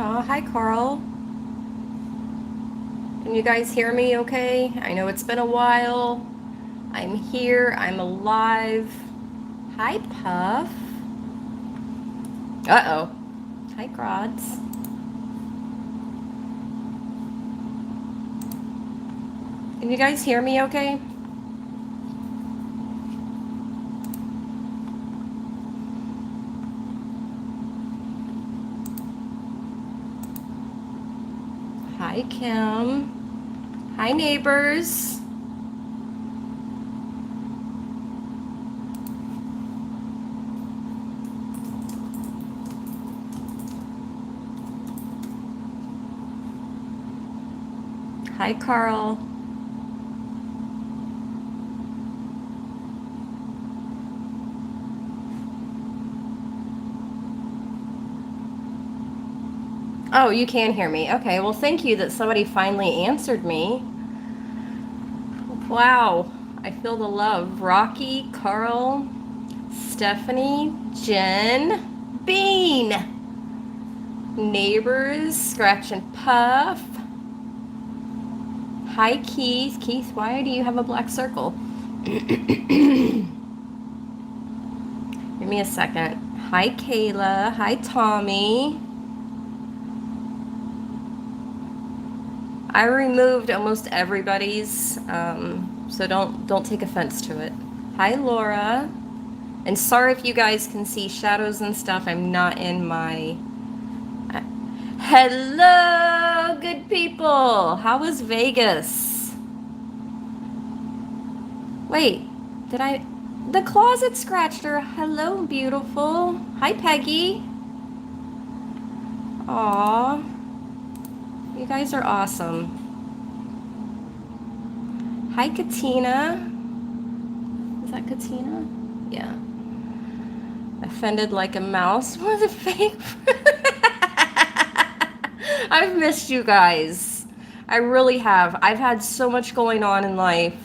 Oh, hi, Carl. Can you guys hear me okay? I know it's been a while. I'm here. I'm alive. Hi, Puff. Uh-oh. Hi, Grods. Can you guys hear me okay? Hi, Kim. Hi, neighbors. Hi, Carl. Oh, you can hear me. Okay, well, thank you that somebody finally answered me. Wow, I feel the love. Rocky, Carl, Stephanie, Jen, Bean, neighbors, Scratch and Puff. Hi, Keith. Keith, why do you have a black circle? Give me a second. Hi, Kayla. Hi, Tommy. I removed almost everybody's, so don't take offense to it. Hi, Laura. And sorry if you guys can see shadows and stuff. I'm not in my... Hello, good people. How was Vegas? Wait, did I... The Closet Scratcher. Hello, beautiful. Hi, Peggy. Aw. You guys are awesome. Hi, Katina. Is that Katina? Yeah. Offended like a mouse. What a fake. I've missed you guys. I really have. I've had so much going on in life.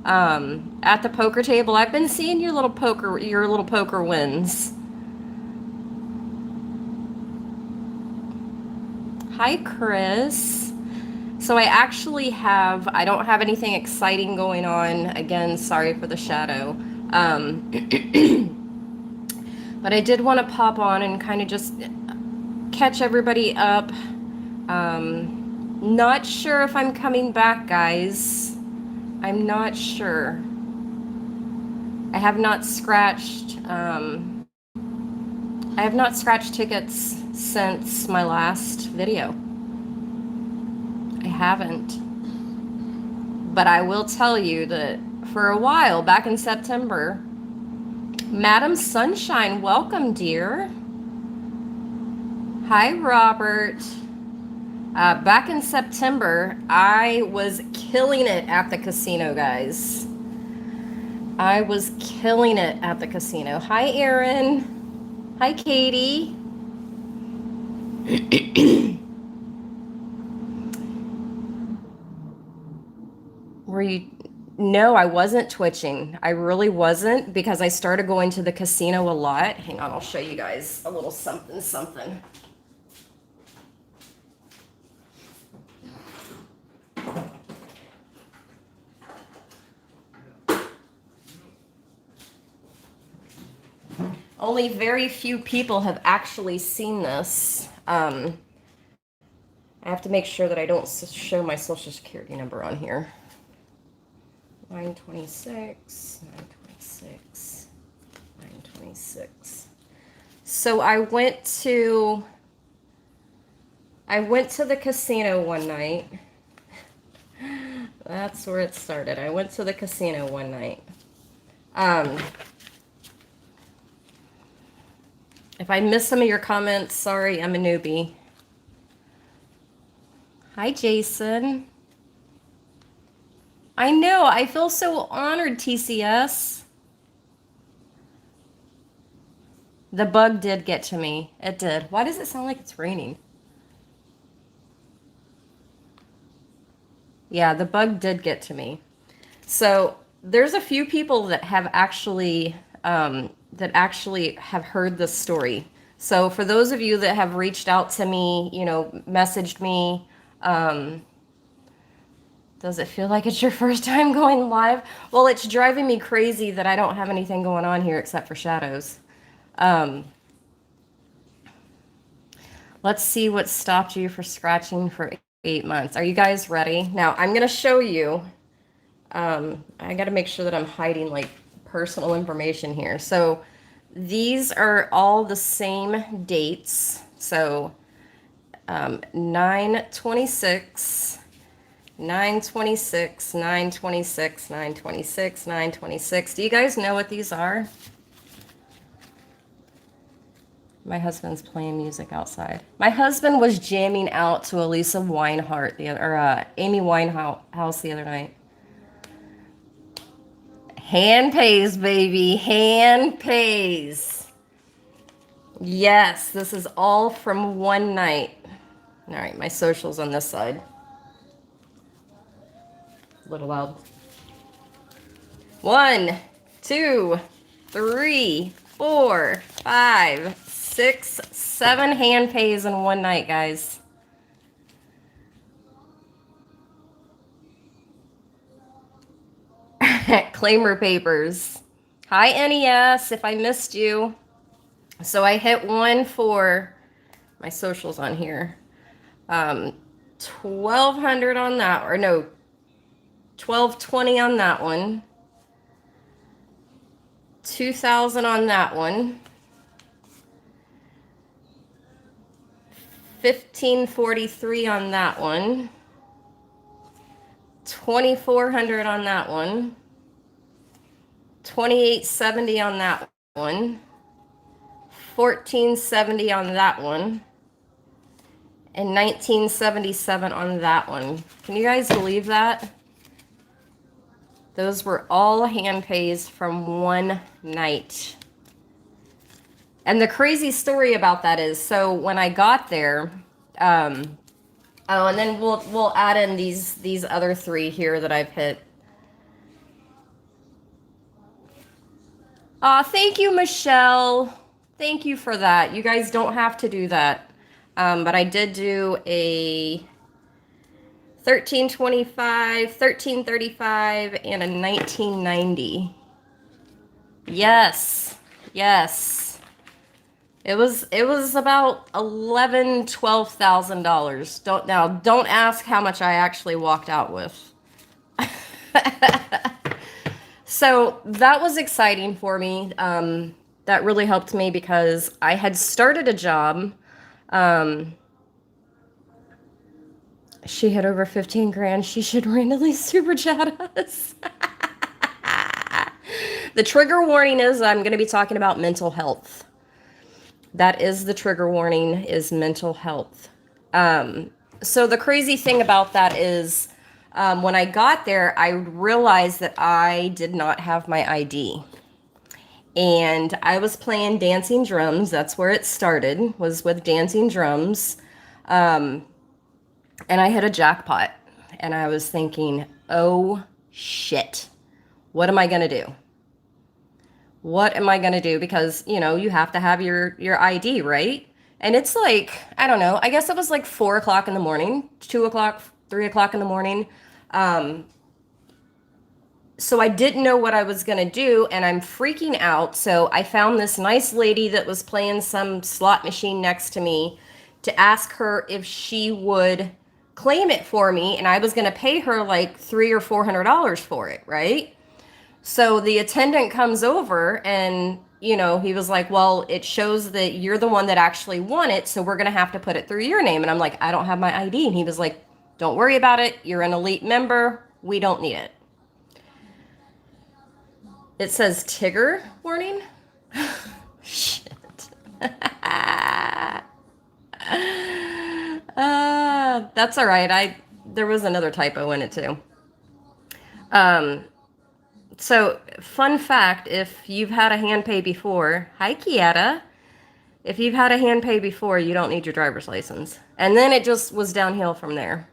At the poker table, I've been seeing your little poker wins. Hi, Chris. So I don't have anything exciting going on. Again, sorry for the shadow. But I did want to pop on and kind of just catch everybody up. Not sure if I'm coming back, guys. I'm not sure. I have not scratched, I have not scratched tickets since my last video. I haven't. But I will tell you that for a while, back in September, Madam Sunshine, welcome, dear. Hi, Robert. Back in September, I was killing it at the casino, guys. I was killing it at the casino. Hi, Erin. Hi, Katie. Were you... No, I wasn't twitching. I really wasn't because I started going to the casino a lot. Hang on, I'll show you guys a little something, something. Only very few people have actually seen this. I have to make sure that I don't show my social security number on here. 926, 926, 926. So I went to the casino one night. That's where it started. I went to the casino one night. If I missed some of your comments, sorry, I'm a newbie. Hi, Jason. I know, I feel so honored, TCS. The bug did get to me. It did. Why does it sound like it's raining? Yeah, the bug did get to me. So there's a few people that have actually have heard this story. So for those of you that have reached out to me, you know, messaged me, does it feel like it's your first time going live? Well, it's driving me crazy that I don't have anything going on here except for shadows. Let's see what stopped you for scratching for 8 months. Are you guys ready? Now, I'm going to show you. I got to make sure that I'm hiding like personal information here. So these are all the same dates. So 9/26, 9/26, 9/26, 9/26, 9/26. Do you guys know what these are? My husband's playing music outside. My husband was jamming out to Elisa Weinhart Amy Winehouse the other night. Hand pays, baby. Hand pays. Yes, this is all from one night. All right, my social's on this side. A little loud. 1, 2, 3, 4, 5, 6, 7 hand pays in one night, guys. Claimer papers. Hi, NES, if I missed you. So I hit one for my socials on here. 1,200 on that, or no, 1,220 on that one. 2,000 on that one. 1,543 on that one. 2,400 on that one. 2,870 on that one. 1,470 on that one. And 1,977 on that one. Can you guys believe that? Those were all hand pays from one night. And the crazy story about that is, so when I got there, oh, and then we'll add in these other 3 here that I've hit. Thank you, Michelle. Thank you for that. You guys don't have to do that. But I did do a 1325, 1335, and a 1990. Yes. Yes. It was about $11,000-$12,000. Don't ask how much I actually walked out with. So that was exciting for me. That really helped me because I had started a job. She had over 15 grand. She should randomly super chat us. The trigger warning is I'm going to be talking about mental health. That is the trigger warning, is mental health. So the crazy thing about that is when I got there, I realized that I did not have my ID. And I was playing dancing drums. That's where it started, was with dancing drums. And I hit a jackpot. And I was thinking, oh, shit. What am I going to do? What am I going to do? Because, you know, you have to have your ID, right? And it's like, I don't know, I guess it was like 4 o'clock in the morning, 2 o'clock, 3 o'clock in the morning. So I didn't know what I was going to do, and I'm freaking out. So I found this nice lady that was playing some slot machine next to me to ask her if she would claim it for me, and I was going to pay her like $300 or $400 for it, right? So the attendant comes over and, you know, he was like, well, it shows that you're the one that actually won it, so we're going to have to put it through your name. And I'm like, I don't have my ID. And he was like, don't worry about it. You're an elite member. We don't need it. It says Tigger warning. Shit. That's all right. There was another typo in it too. So fun fact, if you've had a hand pay before, hi Kieta. If you've had a hand pay before, you don't need your driver's license. And then it just was downhill from there.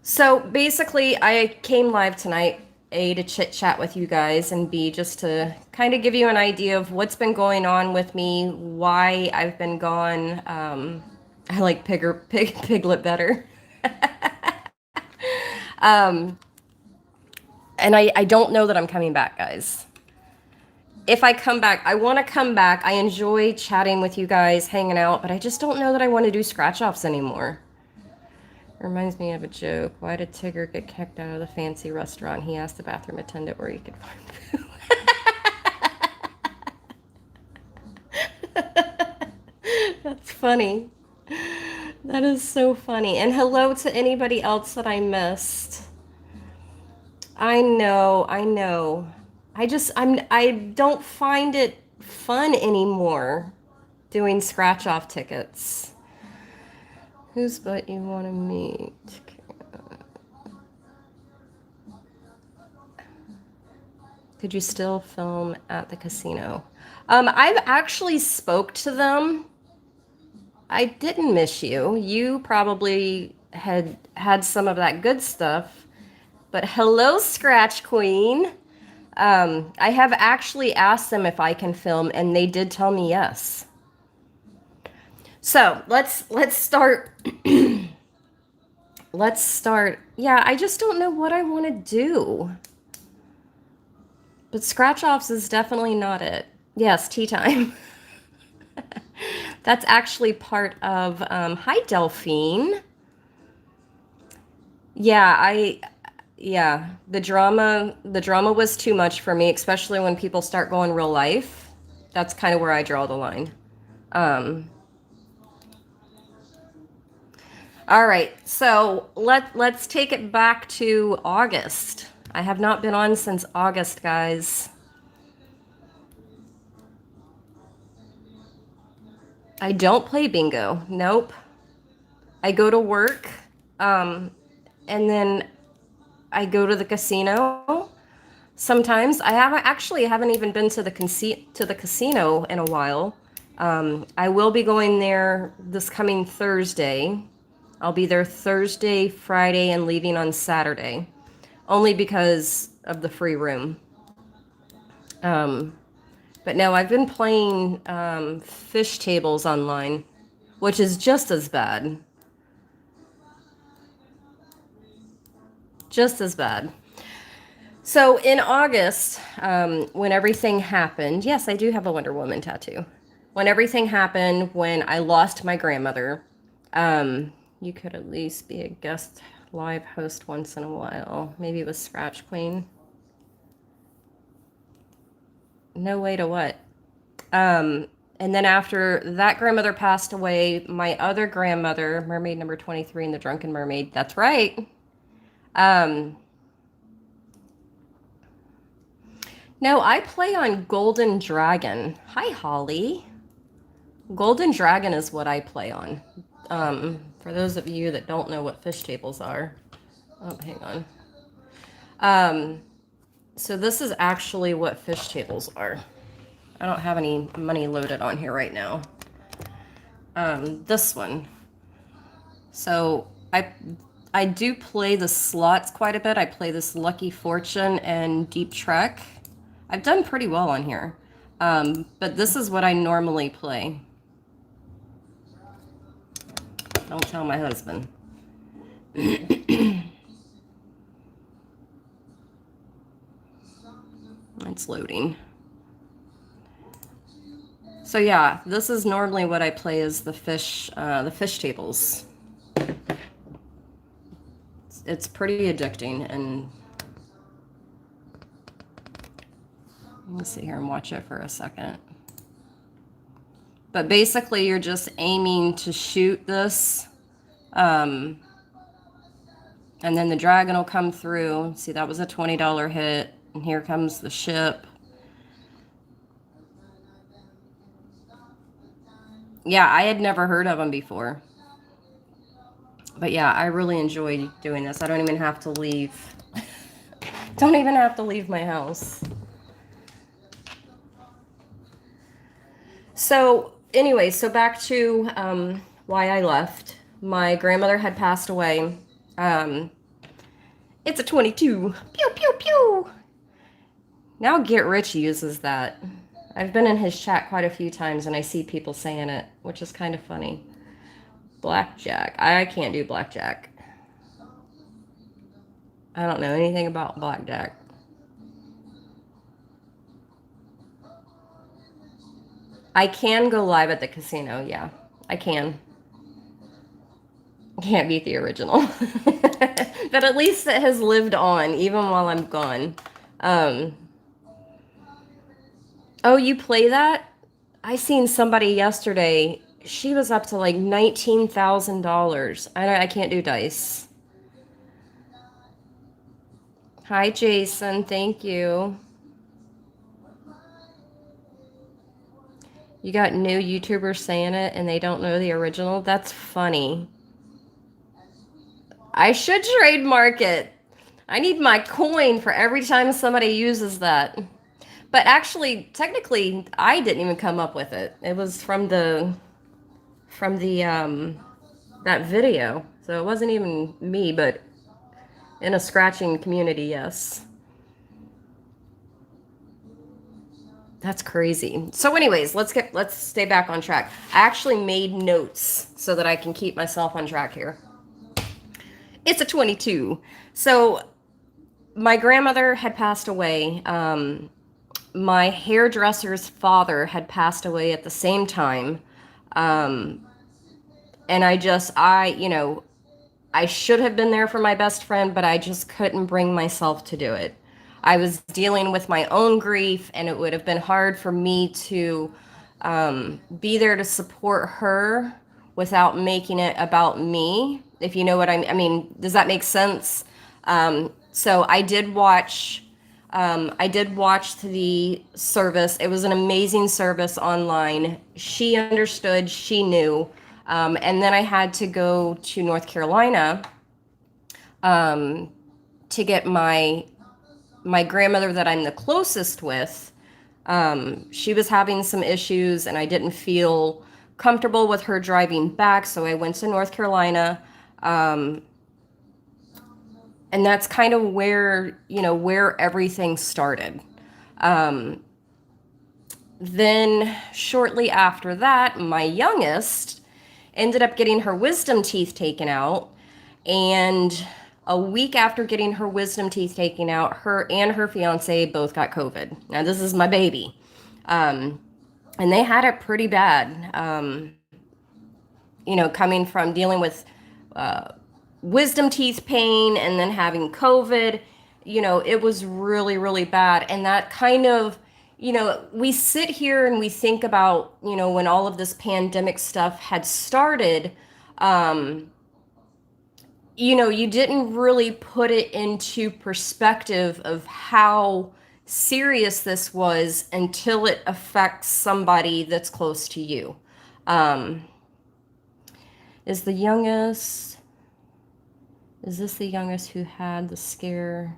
So basically, I came live tonight A, to chit chat with you guys, and B, just to kind of give you an idea of what's been going on with me, why I've been gone. I like Piglet better. And I don't know that I'm coming back, guys. If I come back, I want to come back. I enjoy chatting with you guys, hanging out, but I just don't know that I want to do scratch offs anymore. It reminds me of a joke. Why did Tigger get kicked out of the fancy restaurant? He asked the bathroom attendant where he could find food. That's funny. That is so funny. And hello to anybody else that I missed. I know, I know. I don't find it fun anymore doing scratch off tickets. Whose butt you want to meet? Could you still film at the casino? I've actually spoke to them. I didn't miss you. You probably had some of that good stuff. But hello, Scratch Queen. I have actually asked them if I can film, and they did tell me yes. So let's start. Let's start. Yeah, I just don't know what I want to do. But scratch offs is definitely not it. Yes, tea time. That's actually part of. Hi, Delphine. Yeah, the drama was too much for me, especially when people start going real life. That's kind of where I draw the line. All right, so let's take it back to August. I have not been on since August, guys. I don't play bingo. Nope. I go to work, and then I go to the casino. Sometimes I haven't even been to the casino in a while. I will be going there this coming Thursday. I'll be there Thursday, Friday, and leaving on Saturday, only because of the free room. But no, I've been playing fish tables online, which is just as bad. Just as bad. So in August, when everything happened, yes, I do have a Wonder Woman tattoo. When everything happened, when I lost my grandmother, you could at least be a guest live host once in a while. Maybe with Scratch Queen. No way to what? And then after that grandmother passed away, my other grandmother, Mermaid number 23 in the Drunken Mermaid, that's right. No, I play on Golden Dragon. Hi, Holly. Golden Dragon is what I play on. For those of you that don't know what fish tables are. Oh, hang on. So this is actually what fish tables are. I don't have any money loaded on here right now. This one. So I do play the slots quite a bit. I play this Lucky Fortune and Deep Trek. I've done pretty well on here. But this is what I normally play. Don't tell my husband. It's loading. So yeah, this is normally what I play as the fish tables. It's pretty addicting, and let me sit here and watch it for a second. But basically, you're just aiming to shoot this, and then the dragon will come through. See, that was a $20 hit, and here comes the ship. Yeah, I had never heard of them before. But yeah, I really enjoy doing this. I don't even have to leave. Don't even have to leave my house. So anyway, so back to why I left. My grandmother had passed away. It's a 22. Pew, pew, pew. Now Get Rich uses that. I've been in his chat quite a few times and I see people saying it, which is kind of funny. Blackjack. I can't do blackjack. I don't know anything about blackjack. I can go live at the casino, yeah. I can. Can't beat the original. But at least it has lived on, even while I'm gone. Um, oh, you play that? I seen somebody yesterday. She was up to like $19,000. I can't do dice. Hi, Jason. Thank you. You got new YouTubers saying it and they don't know the original? That's funny. I should trademark it. I need my coin for every time somebody uses that. But actually, technically, I didn't even come up with it. It was from the that video. So it wasn't even me, but in a scratching community, yes. That's crazy. So anyways, let's stay back on track. I actually made notes so that I can keep myself on track here. It's a 22. So my grandmother had passed away. My hairdresser's father had passed away at the same time. And I should have been there for my best friend, but I just couldn't bring myself to do it. I was dealing with my own grief, and it would have been hard for me to be there to support her without making it about me, if you know what I mean. Does that make sense? So I did watch. I did watch the service. It was an amazing service online. She understood. She knew. And then I had to go to North Carolina to get my grandmother that I'm the closest with. She was having some issues, and I didn't feel comfortable with her driving back, so I went to North Carolina. And that's kind of where everything started. Then shortly after that, my youngest ended up getting her wisdom teeth taken out. And a week after getting her wisdom teeth taken out, her and her fiance both got COVID. Now, this is my baby. And they had it pretty bad. Coming from dealing with wisdom teeth pain and then having COVID, it was really, really bad. And that kind of, we sit here and we think about, when all of this pandemic stuff had started, you didn't really put it into perspective of how serious this was until it affects somebody that's close to you. Is this the youngest who had the scare?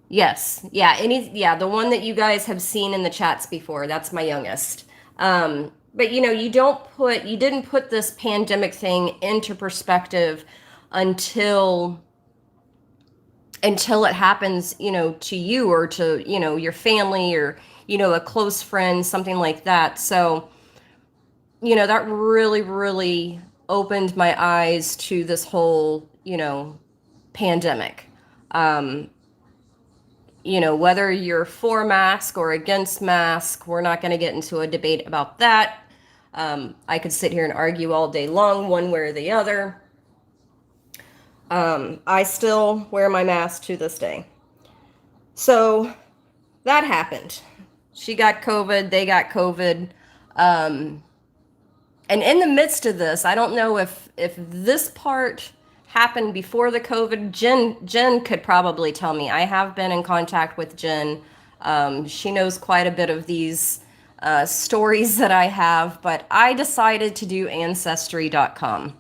Yes. Yeah. The one that you guys have seen in the chats before. That's my youngest. But you didn't put this pandemic thing into perspective until it happens, to you or to, your family or, a close friend, something like that. So, that really, really opened my eyes to this whole, pandemic. Whether you're for mask or against mask, we're not going to get into a debate about that. I could sit here and argue all day long, one way or the other. I still wear my mask to this day. So that happened. She got COVID, they got COVID. And in the midst of this, I don't know if this part happened before the COVID. Jen could probably tell me. I have been in contact with Jen. She knows quite a bit of these stories that I have, but I decided to do Ancestry.com.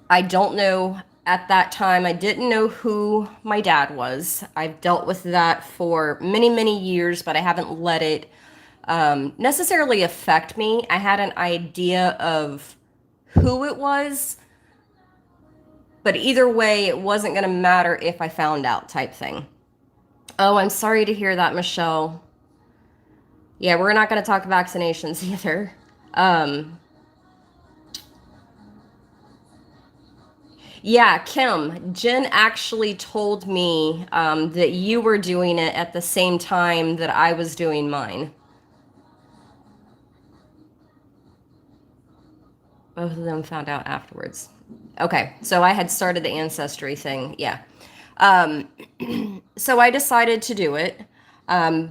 I don't know at that time. I didn't know who my dad was. I've dealt with that for many, many years, but I haven't let it necessarily affect me. I had an idea of who it was, But either way, it wasn't going to matter if I found out, type thing. Oh, I'm sorry to hear that, Michelle. Yeah, we're not going to talk vaccinations either. Yeah, Kim, Jen actually told me that you were doing it at the same time that I was doing mine. Both of them found out afterwards. Okay, so I had started the Ancestry thing. Yeah. Um, so I decided to do it.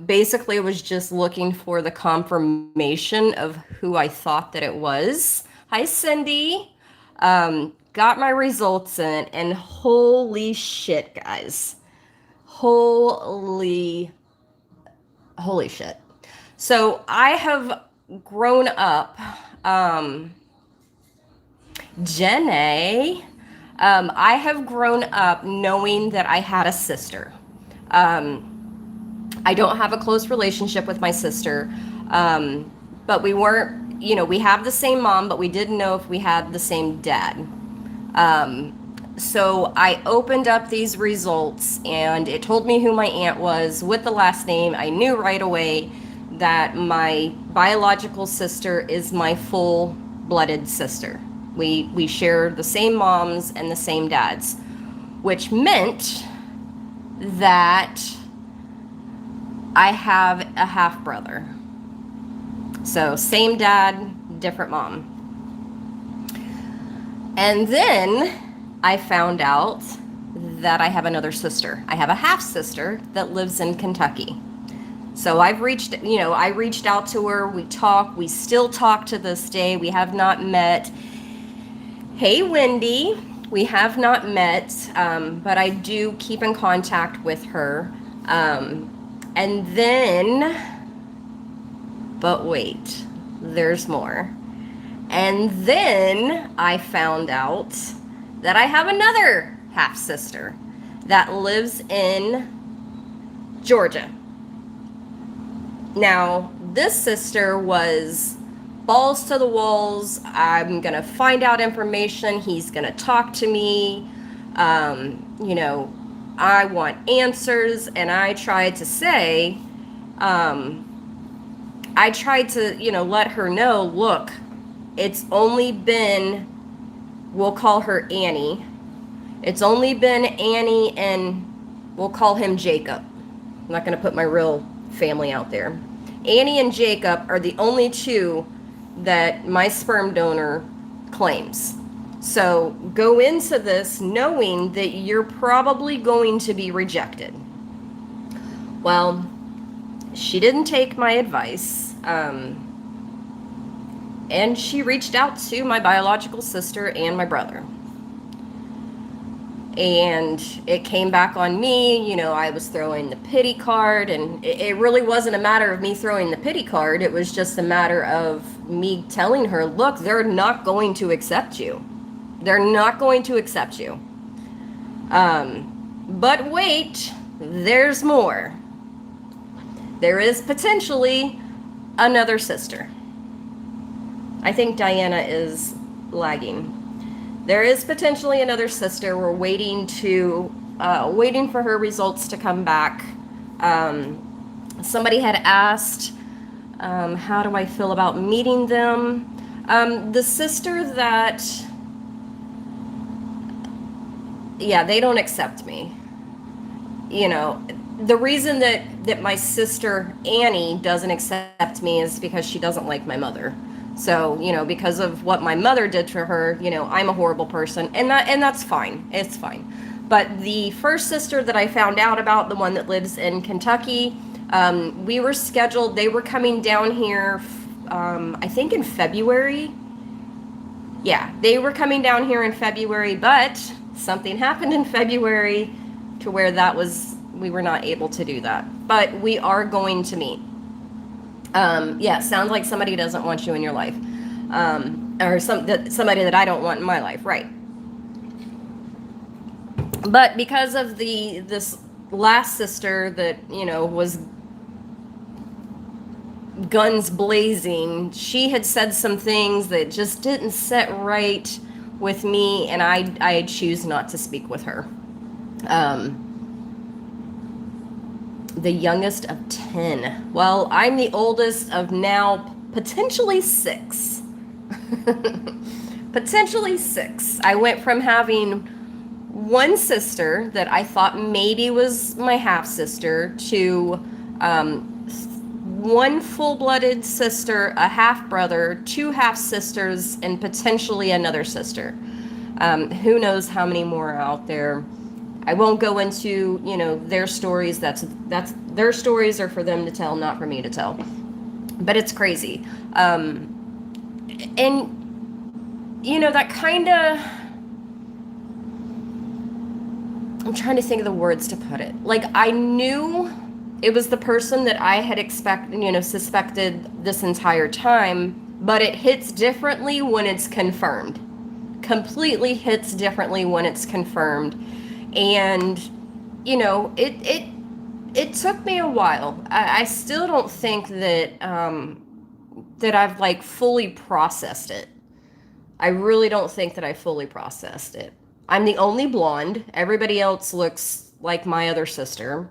Basically, it was just looking for the confirmation of who I thought that it was. Hi, Cindy. Got my results in, and holy shit, guys. Holy shit. So I have grown up. Jenny, I have grown up knowing that I had a sister. I don't have a close relationship with my sister, but we weren't, we have the same mom, but we didn't know if we had the same dad. So I opened up these results and it told me who my aunt was with the last name. I knew right away that my biological sister is my full-blooded sister. We share the same moms and the same dads, which meant that I have a half brother. So same dad, different mom. And then I found out that I have another sister. I have a half sister that lives in Kentucky. So I reached out to her. We talk. We still talk to this day. We have not met. Hey, Wendy. We have not met, but I do keep in contact with her. And then, but wait, there's more. And then I found out that I have another half sister that lives in Georgia. Now, this sister was balls to the walls. I'm going to find out information. He's going to talk to me. I want answers. And I tried to say, let her know, look, it's only been, we'll call her Annie. It's only been Annie and we'll call him Jacob. I'm not going to put my real family out there. Annie and Jacob are the only two that my sperm donor claims. So go into this knowing that you're probably going to be rejected. Well, she didn't take my advice. And she reached out to my biological sister and my brother. And it came back on me. I was throwing the pity card, and it really wasn't a matter of me throwing the pity card. It was just a matter of me telling her, look, they're not going to accept you. They're not going to accept you. But wait, there's more. There is potentially another sister. I think Diana is lagging. There is potentially another sister. We're waiting for her results to come back. Somebody had asked, how do I feel about meeting them? The sister that, they don't accept me. The reason that my sister Annie doesn't accept me is because she doesn't like my mother. So, because of what my mother did to her, I'm a horrible person, and that's fine. It's fine. But the first sister that I found out about, the one that lives in Kentucky, we were scheduled, they were coming down here, I think in February. Yeah, they were coming down here in February, but something happened in February to where we were not able to do that. But we are going to meet. Sounds like somebody doesn't want you in your life. Or somebody that I don't want in my life, right? But because of this last sister that, was guns blazing, she had said some things that just didn't set right with me, and I choose not to speak with her. The youngest of 10. Well, I'm the oldest of now potentially 6. Potentially 6. I went from having one sister that I thought maybe was my half sister to one full-blooded sister, a half brother, 2 half sisters, and potentially another sister. Who knows how many more are out there. I won't go into, their stories. That's their stories are for them to tell, not for me to tell. But it's crazy. And that kind of, I'm trying to think of the words to put it. Like, I knew it was the person that I had suspected this entire time, but it hits differently when it's confirmed. Completely hits differently when it's confirmed. And, it took me a while. I still don't think that I've like fully processed it. I really don't think that I fully processed it. I'm the only blonde. Everybody else looks like my other sister.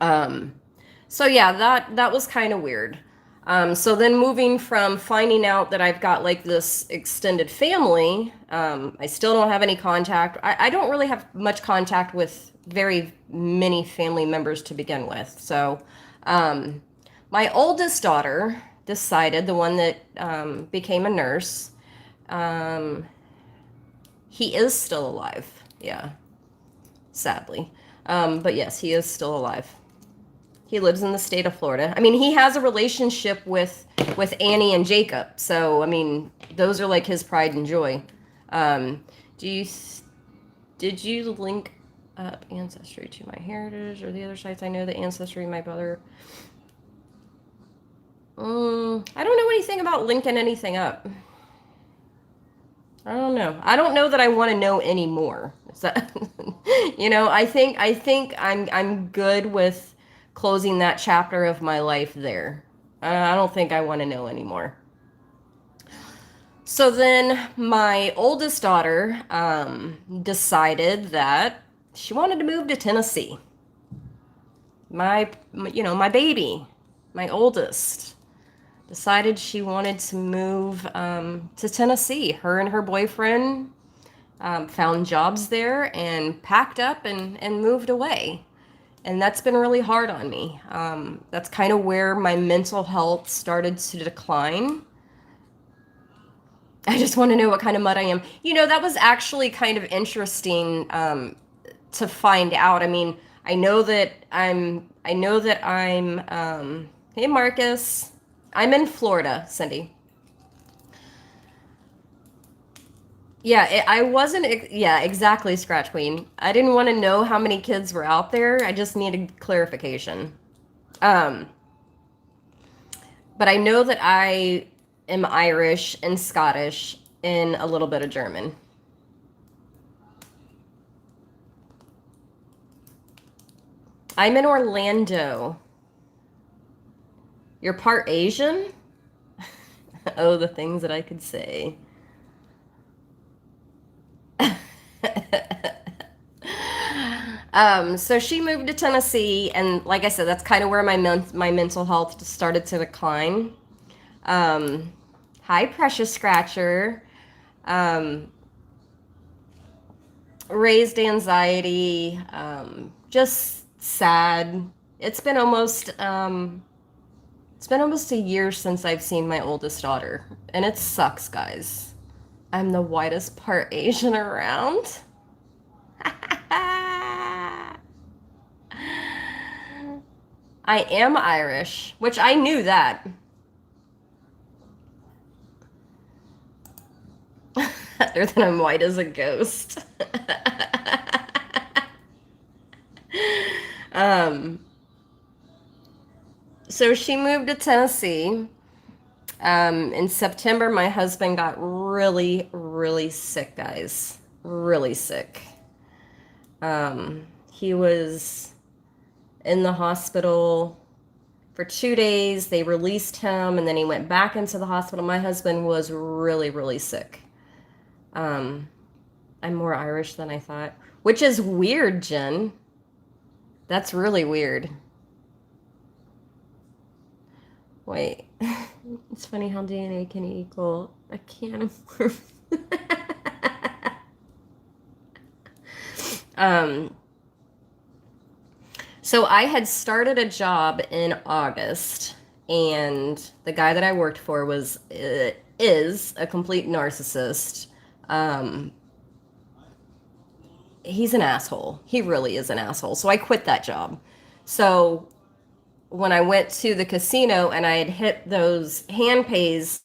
So yeah, that was kind of weird. So then moving from finding out that I've got like this extended family, I still don't have any contact. I don't really have much contact with very many family members to begin with. So my oldest daughter decided, the one that became a nurse, he is still alive. Yeah, sadly. But yes, he is still alive. He lives in the state of Florida. I mean, he has a relationship with Annie and Jacob. So, I mean, those are like his pride and joy. Did you link up Ancestry to my heritage or the other sites? I know the Ancestry, my brother. I don't know anything about linking anything up. I don't know. I don't know that I want to know anymore. Is that, I think I'm good with closing that chapter of my life there. I don't think I want to know anymore. So then my oldest daughter decided that she wanted to move to Tennessee. My baby, my oldest, decided she wanted to move to Tennessee. Her and her boyfriend found jobs there and packed up and moved away. And that's been really hard on me. That's kind of where my mental health started to decline. I just want to know what kind of mud I am. That was actually kind of interesting to find out. I mean, I know that I'm, hey Marcus, I'm in Florida, Cindy. Yeah, I wasn't, yeah, exactly, Scratch Queen. I didn't want to know how many kids were out there. I just needed clarification. But I know that I am Irish and Scottish and a little bit of German. I'm in Orlando. You're part Asian? Oh, the things that I could say. So she moved to Tennessee, and like I said, that's kind of where my mental health started to decline. Hi, Precious Scratcher. Raised anxiety, just sad. It's been almost a year since I've seen my oldest daughter, and it sucks, guys. I'm the whitest part Asian around. I am Irish, which I knew that. Other than I'm white as a ghost. So she moved to Tennessee. In September, my husband got really, really sick, guys. Really sick. He was in the hospital for 2 days. They released him, and then he went back into the hospital. My husband was really, really sick. I'm more Irish than I thought, which is weird, Jen. That's really weird. Wait, it's funny how DNA can equal a can of worms. um, so I had started a job in August, and the guy that I worked for is a complete narcissist. Um, he's an asshole. He really is an asshole. So I quit that job. So when I went to the casino and I had hit those hand pays,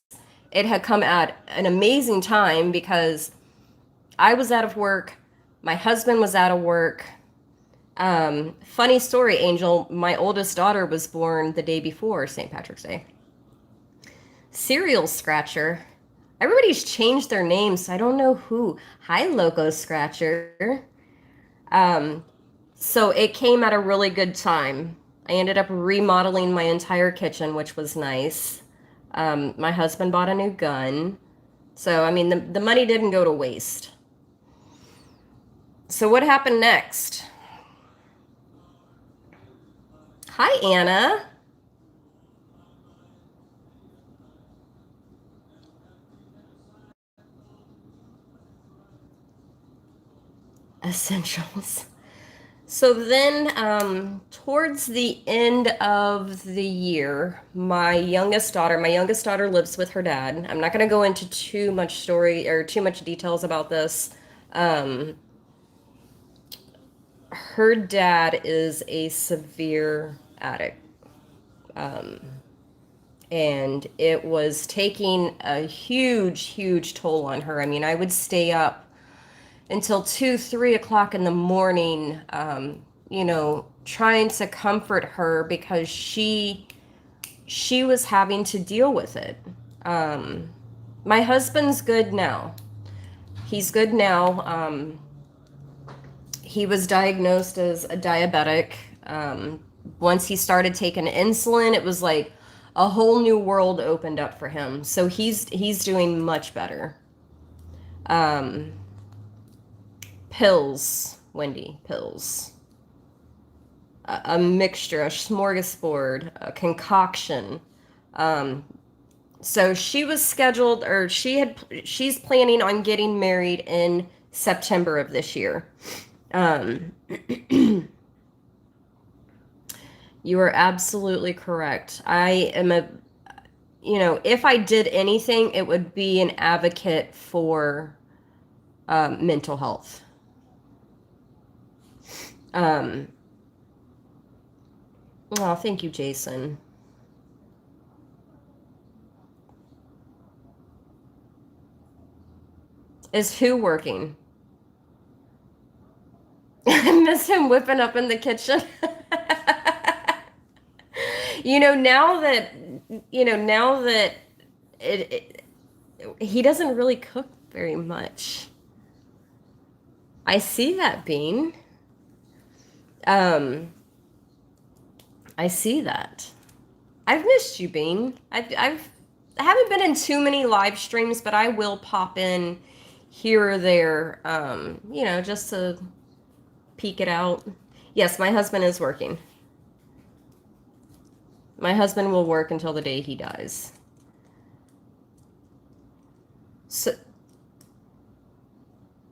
it had come at an amazing time because I was out of work. My husband was out of work. Funny story, Angel. My oldest daughter was born the day before St. Patrick's Day. Cereal Scratcher. Everybody's changed their names, so I don't know who. Hi, Loco Scratcher. Um, so it came at a really good time. I ended up remodeling my entire kitchen, which was nice. My husband bought a new gun. So, I mean, the money didn't go to waste. So, what happened next? Hi, Anna. Essentials. So then, towards the end of the year, my youngest daughter lives with her dad. I'm not going to go into too much story or too much details about this. Um, her dad is a severe addict. Um, and it was taking a huge toll on her. I mean, I would stay up until 2, 3 o'clock in the morning, trying to comfort her because she was having to deal with it. My husband's good now. He's good now. He was diagnosed as a diabetic. Once he started taking insulin, it was like a whole new world opened up for him. So he's doing much better. Pills, Wendy, pills. A mixture, a smorgasbord, a concoction. So she was scheduled, or she's planning on getting married in September of this year. You are absolutely correct. I am if I did anything, it would be an advocate for mental health. Oh, thank you, Jason. Is who working? I miss him whipping up in the kitchen. Now that he doesn't really cook very much. I see that, Bean. I see that. I've missed you, Bean. I haven't been in too many live streams, but I will pop in here or there, just to peek it out. Yes, my husband is working. My husband will work until the day he dies. So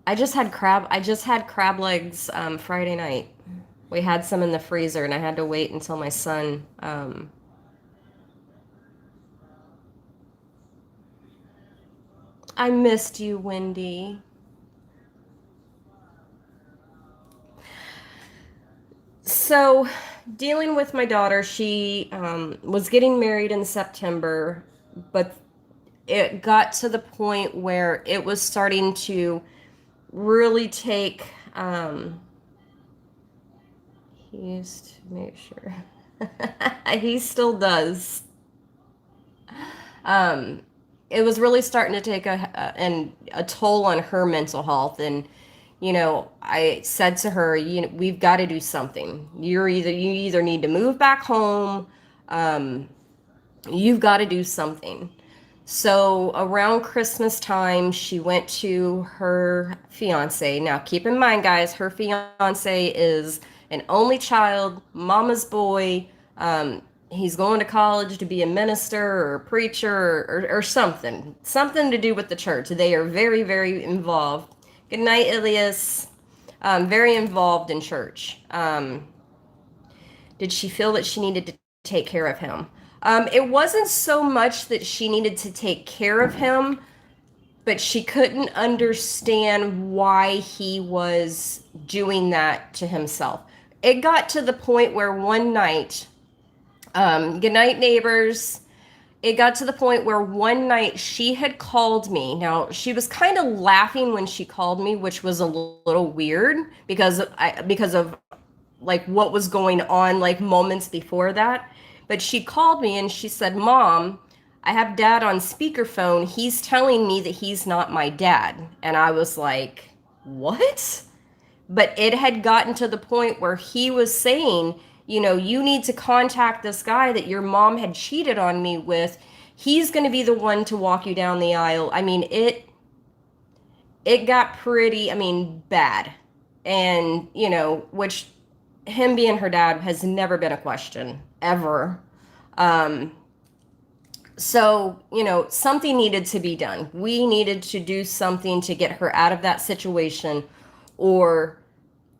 I just had crab legs Friday night. We had some in the freezer, and I had to wait until my son. I missed you, Wendy. So, dealing with my daughter, she was getting married in September, but it got to the point where it was starting to really take. He used to make sure. He still does. It was really starting to take a toll on her mental health, and I said to her, we've got to do something. You either need to move back home, you've got to do something. So around Christmas time, she went to her fiance. Now, keep in mind, guys, her fiance is an only child, mama's boy. He's going to college to be a minister or a preacher or something to do with the church. They are very, very involved. Good night, Ilias. Very involved in church. Did she feel that she needed to take care of him? It wasn't so much that she needed to take care of him, but she couldn't understand why he was doing that to himself. It got to the point where one night, good night, neighbors. It got to the point where one night she had called me. Now, she was kind of laughing when she called me, which was a little weird because of like what was going on like moments before that. But she called me and she said, "Mom, I have dad on speakerphone. He's telling me that he's not my dad." And I was like, "What?" But it had gotten to the point where he was saying, you need to contact this guy that your mom had cheated on me with. He's going to be the one to walk you down the aisle. I mean, it got pretty, bad. And, which him being her dad has never been a question ever. So, something needed to be done. We needed to do something to get her out of that situation, or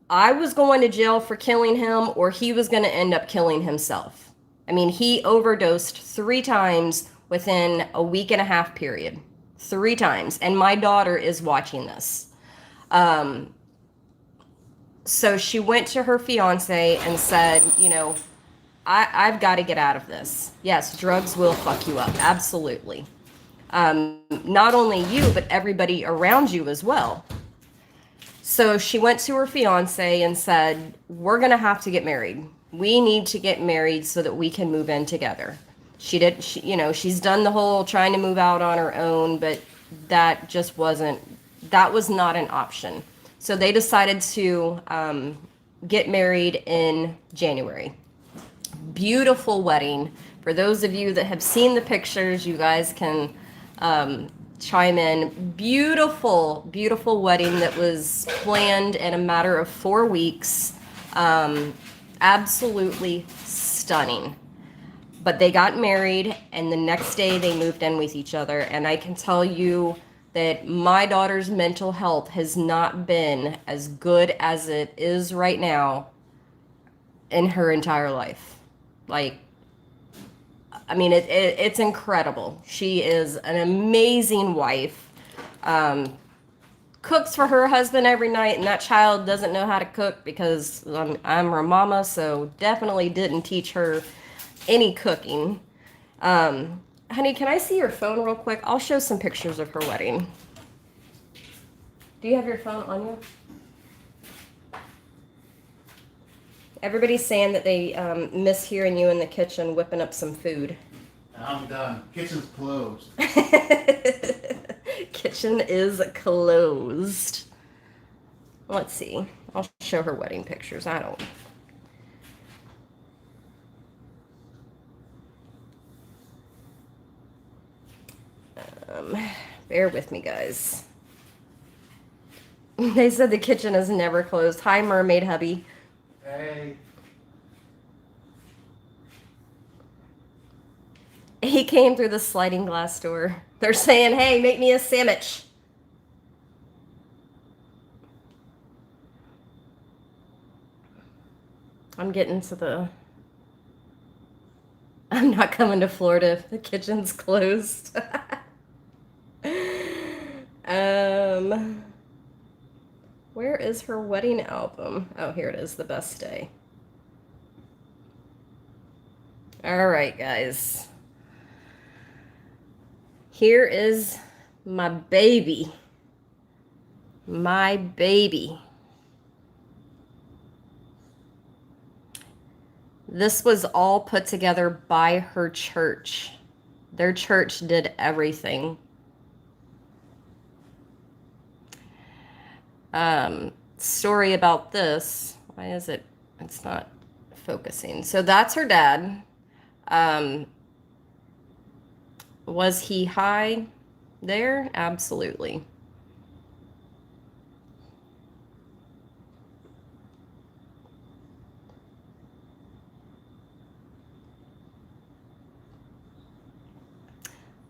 I was going to jail for killing him, or he was going to end up killing himself. I mean, he overdosed 3 times within a week and a half period. 3 times. And my daughter is watching this. So she went to her fiance and said, I've got to get out of this. Yes, drugs will fuck you up. Absolutely. Not only you, but everybody around you as well. So she went to her fiance and said, "We're going to have to get married. We need to get married so that we can move in together." She's done the whole trying to move out on her own, but that was not an option. So they decided to get married in January. Beautiful wedding. For those of you that have seen the pictures, you guys can chime in. Beautiful, beautiful wedding that was planned in a matter of 4 weeks. Absolutely stunning. But they got married, and the next day they moved in with each other. And I can tell you that my daughter's mental health has not been as good as it is right now in her entire life. Like, it's incredible. She is an amazing wife. Cooks for her husband every night, and that child doesn't know how to cook because I'm her mama, so definitely didn't teach her any cooking. Honey, can I see your phone real quick? I'll show some pictures of her wedding. Do you have your phone on you? Everybody's saying that they miss hearing you in the kitchen whipping up some food. I'm done. Kitchen's closed. Kitchen is closed. Let's see. I'll show her wedding pictures. I don't. Bear with me, guys. They said the kitchen is never closed. Hi, Mermaid Hubby. Hey. He came through the sliding glass door. They're saying, "Hey, make me a sandwich." I'm getting to the... I'm not coming to Florida if the kitchen's closed. Where is her wedding album? Oh, here it is, The Best Day. All right, guys. Here is my baby. My baby. This was all put together by her church. Their church did everything. Story about this. Why is it? It's not focusing. So that's her dad. Was he high there? Absolutely.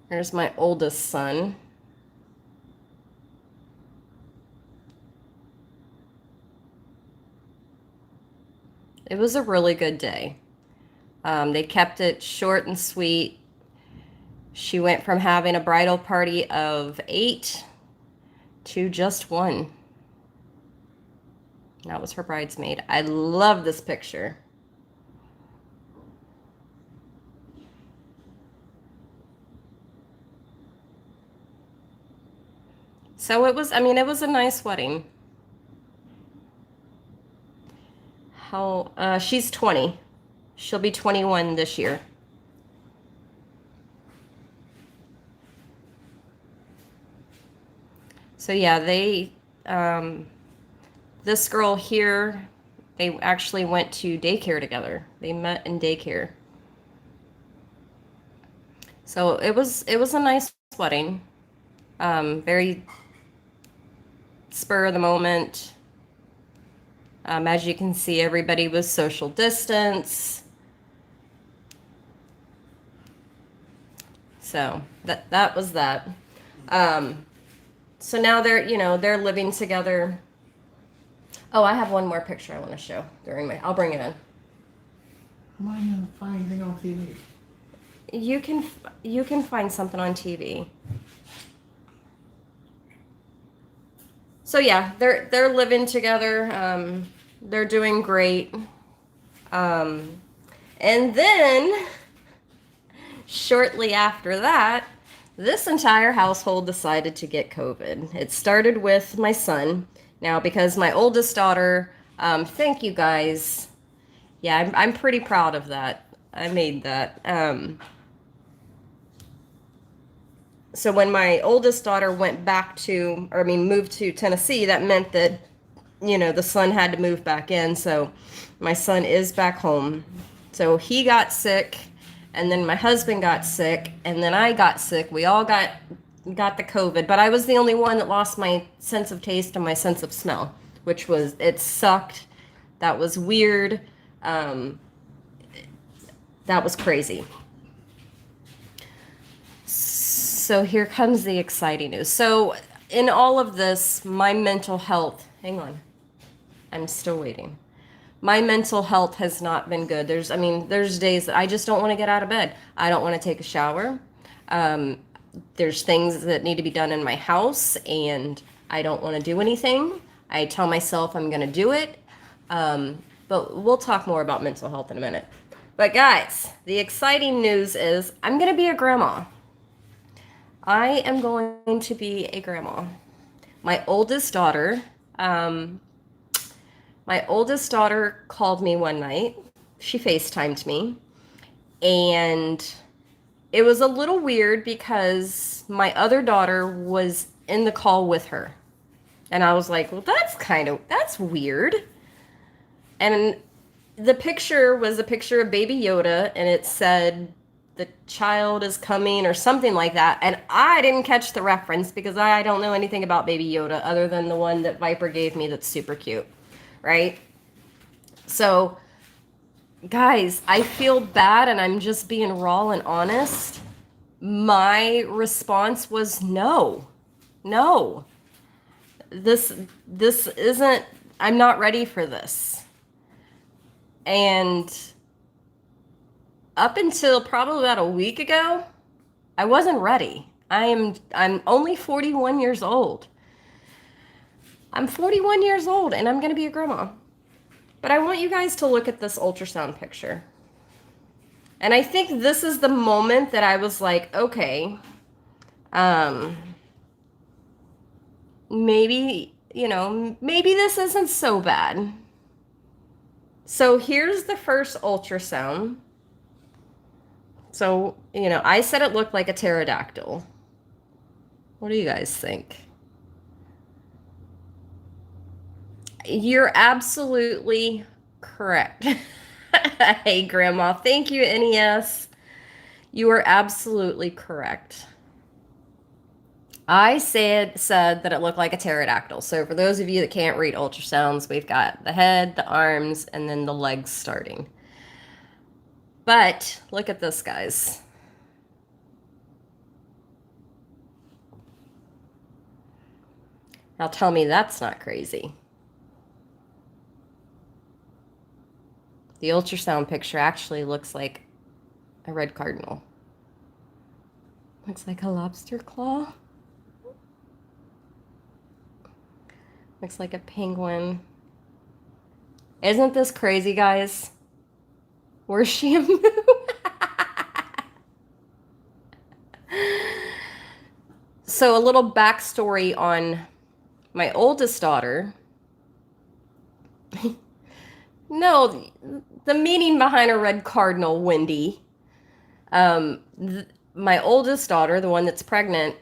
There's my oldest son. It was a really good day. They kept it short and sweet. She went from having a bridal party of 8 to just 1. That was her bridesmaid. I love this picture. So it was, I mean, it was a nice wedding. She's 20. She'll be 21 this year. So yeah, this girl here, they actually went to daycare together. They met in daycare. So it was a nice wedding. Very spur of the moment. As you can see, everybody was social distance. So that was that. So now they're living together. Oh, I have one more picture I want to show I'll bring it in. Am I gonna find anything on TV? You can find something on TV. So yeah, they're living together. They're doing great. And then shortly after that, this entire household decided to get COVID. It started with my son. Now, because my oldest daughter, thank you guys. Yeah, I'm pretty proud of that. I made that. So when my oldest daughter moved to Tennessee, that meant that, the son had to move back in. So my son is back home. So he got sick, and then my husband got sick, and then I got sick. We all got the COVID, but I was the only one that lost my sense of taste and my sense of smell, it sucked. That was weird. That was crazy. So here comes the exciting news. So in all of this, my mental health, hang on, I'm still waiting. My mental health has not been good. There's days that I just don't want to get out of bed. I don't want to take a shower. There's things that need to be done in my house, and I don't want to do anything. I tell myself I'm going to do it. But we'll talk more about mental health in a minute. But guys, the exciting news is I'm going to be a grandma. I am going to be a grandma. My oldest daughter called me one night. She FaceTimed me. And it was a little weird because my other daughter was in the call with her. And I was like, well, that's weird. And the picture was a picture of Baby Yoda, and it said, the child is coming or something like that. And I didn't catch the reference because I don't know anything about Baby Yoda other than the one that Viper gave me that's super cute, right? So, guys, I feel bad, and I'm just being raw and honest. My response was no. This isn't, I'm not ready for this. And up until probably about a week ago, I wasn't ready. I'm only 41 years old. I'm 41 years old, and I'm going to be a grandma. But I want you guys to look at this ultrasound picture. And I think this is the moment that I was like, okay, maybe this isn't so bad. So here's the first ultrasound. So, I said it looked like a pterodactyl. What do you guys think? You're absolutely correct. Hey, Grandma. Thank you, NES. You are absolutely correct. I said that it looked like a pterodactyl. So for those of you that can't read ultrasounds, we've got the head, the arms, and then the legs starting. But look at this, guys. Now tell me that's not crazy. The ultrasound picture actually looks like a red cardinal. Looks like a lobster claw. Looks like a penguin. Isn't this crazy, guys? Where's Shamu? So a little backstory on my oldest daughter. No, the meaning behind a red cardinal, Wendy. My oldest daughter, the one that's pregnant,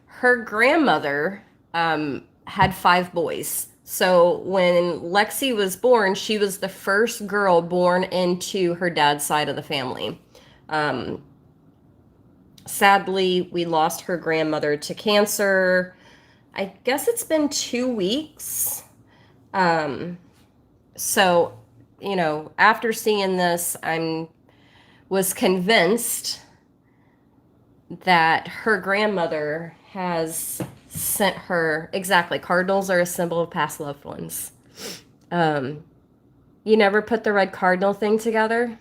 her grandmother had 5 boys. So when Lexi was born, she was the first girl born into her dad's side of the family. Sadly, we lost her grandmother to cancer. I guess it's been 2 weeks. So, you know, after seeing this, was convinced that her grandmother has sent her, exactly, cardinals are a symbol of past loved ones. You never put the red cardinal thing together?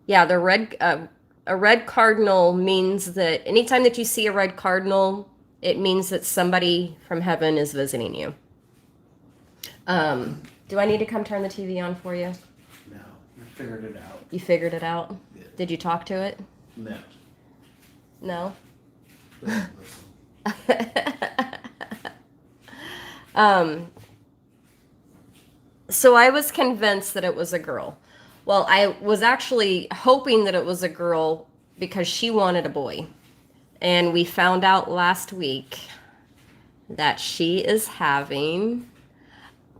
Yeah, a red cardinal means that anytime that you see a red cardinal, it means that somebody from heaven is visiting you. Do I need to come turn the TV on for you? No, I figured it out. You figured it out? Yeah. Did you talk to it? No. No? Doesn't listen. So I was convinced that it was a girl. Well, I was actually hoping that it was a girl because she wanted a boy. And we found out last week that she is having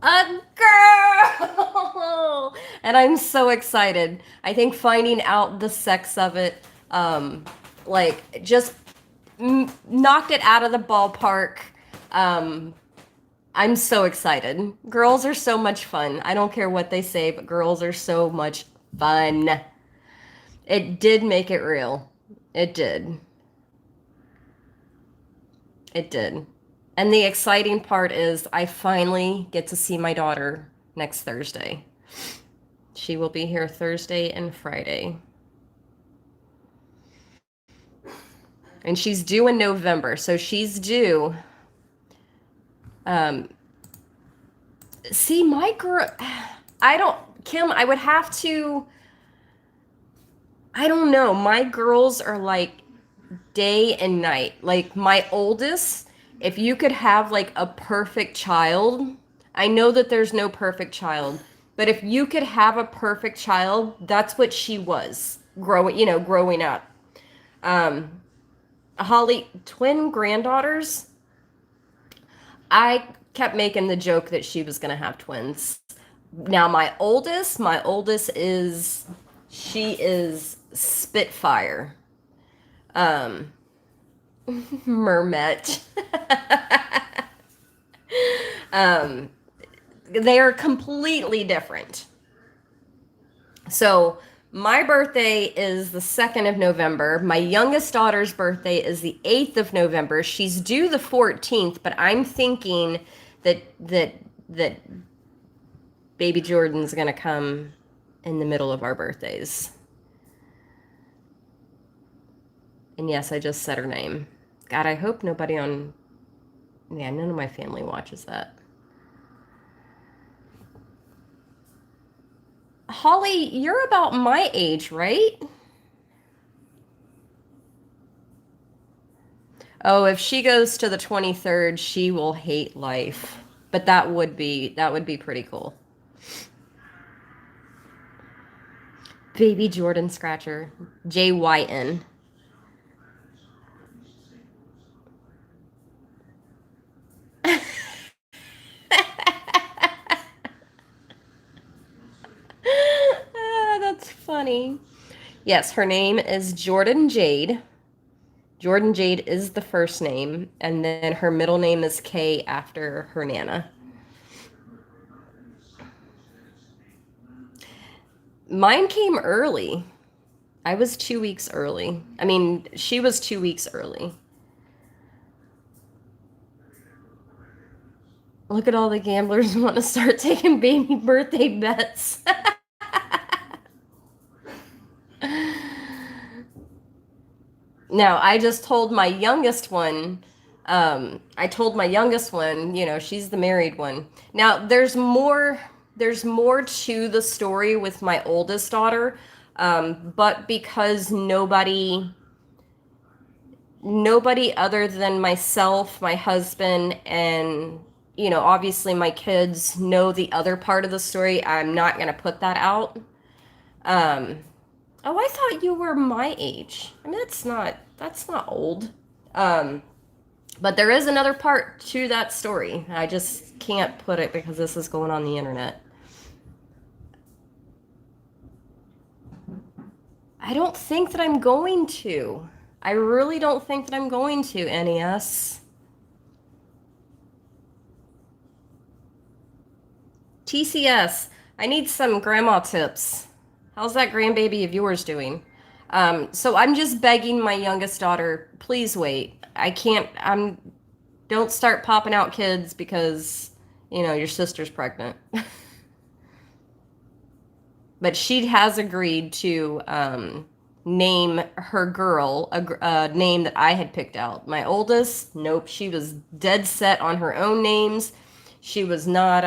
a girl. And I'm so excited. I think finding out the sex of it, just knocked it out of the ballpark. I'm so excited. Girls are so much fun. I don't care what they say, but girls are so much fun. It did make it real. It did. It did. And the exciting part is I finally get to see my daughter next Thursday. She will be here Thursday and Friday. And she's due in November. So she's due. See, my girl, Kim, I would have to, I don't know. My girls are like day and night. Like my oldest, if you could have like a perfect child, I know that there's no perfect child, but if you could have a perfect child, that's what she was growing up. Holly, twin granddaughters. I kept making the joke that she was going to have twins. Now my oldest she is Spitfire. Mermaid. They are completely different. So my birthday is the 2nd of November. My youngest daughter's birthday is the 8th of November. She's due the 14th, but I'm thinking that baby Jordan's going to come in the middle of our birthdays. And yes, I just said her name. God, I hope none of my family watches that. Holly, you're about my age, right? Oh, if she goes to the 23rd, she will hate life. But that would be pretty cool. Baby Jordan Scratcher. JYN. That's funny. Yes, her name is Jordan Jade. Jordan Jade is the first name, and then her middle name is Kay after her Nana. Mine came early. I was 2 weeks early. I mean, she was 2 weeks early. Look at all the gamblers who want to start taking baby birthday bets. Now, I just told my youngest one, she's the married one. Now, there's more to the story with my oldest daughter, but because nobody other than myself, my husband, and obviously my kids know the other part of the story, I'm not going to put that out. Oh, I thought you were my age. I mean, that's not old. But there is another part to that story. I just can't put it because this is going on the internet. I don't think that I'm going to. I really don't think that I'm going to, NES. TCS, I need some grandma tips. How's that grandbaby of yours doing? So I'm just begging my youngest daughter, please wait. I can't, don't start popping out kids because, your sister's pregnant. But she has agreed to name her girl a name that I had picked out. My oldest, nope, she was dead set on her own names. She was not,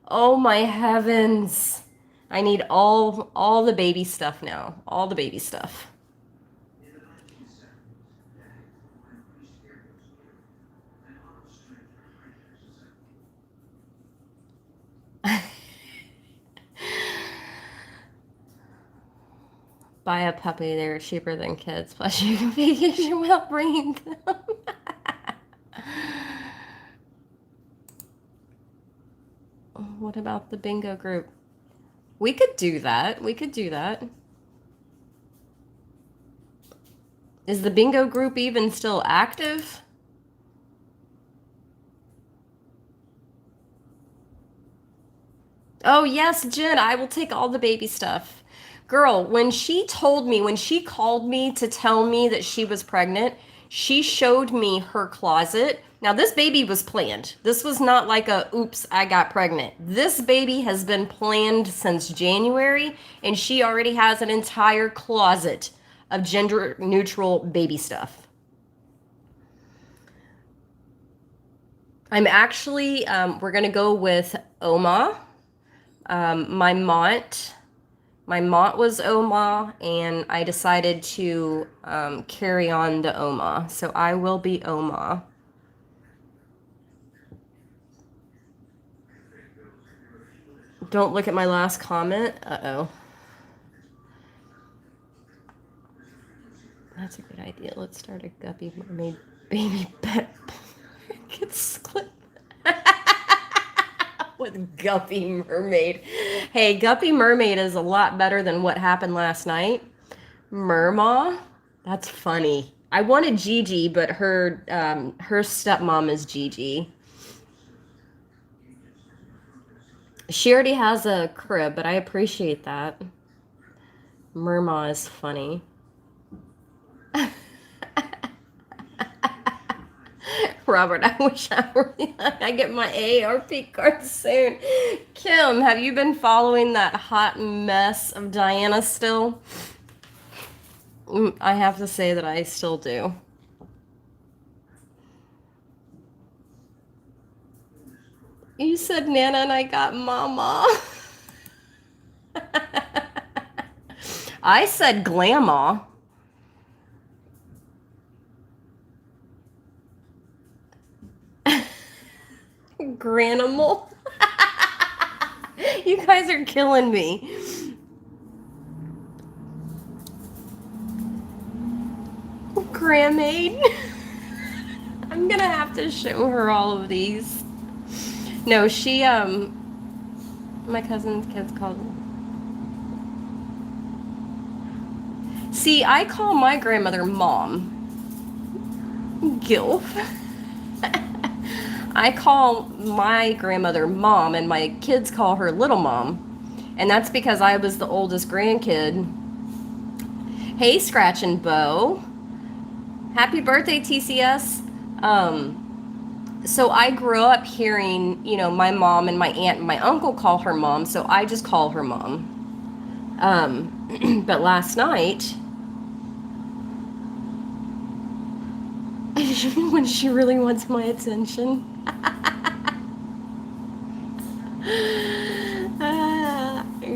oh my heavens. I need all the baby stuff now. All the baby stuff. Buy a puppy, they're cheaper than kids. Plus you can vacation without bringing them. What about the bingo group? We could do that. We could do that. Is the bingo group even still active? Oh, yes, Jen, I will take all the baby stuff. Girl, when she called me to tell me that she was pregnant, she showed me her closet. Now, this baby was planned. This was not like oops, I got pregnant. This baby has been planned since January, and she already has an entire closet of gender neutral baby stuff. I'm actually, we're going to go with Oma. My mont was Oma, and I decided to carry on the Oma. So I will be Oma. Don't look at my last comment. Uh-oh. That's a good idea. Let's start a Guppy Mermaid baby pet. It's clip. With Guppy Mermaid. Hey, Guppy Mermaid is a lot better than what happened last night. Merma? That's funny. I wanted Gigi, but her stepmom is Gigi. She already has a crib, but I appreciate that. Merma is funny. Robert, I wish I get my AARP card soon. Kim, have you been following that hot mess of Diana still? I have to say that I still do. You said Nana and I got Mama. I said Glamma. Granimal. You guys are killing me. Grandmaid. I'm gonna have to show her all of these. No, she my cousin's kids called See, I call my grandmother Mom. Gilf. I call my grandmother Mom, and my kids call her Little Mom. And that's because I was the oldest grandkid. Hey, Scratch and Bo. Happy birthday, TCS. So I grew up hearing, you know, my mom and my aunt and my uncle call her Mom, so I just call her Mom. But last night, when she really wants my attention.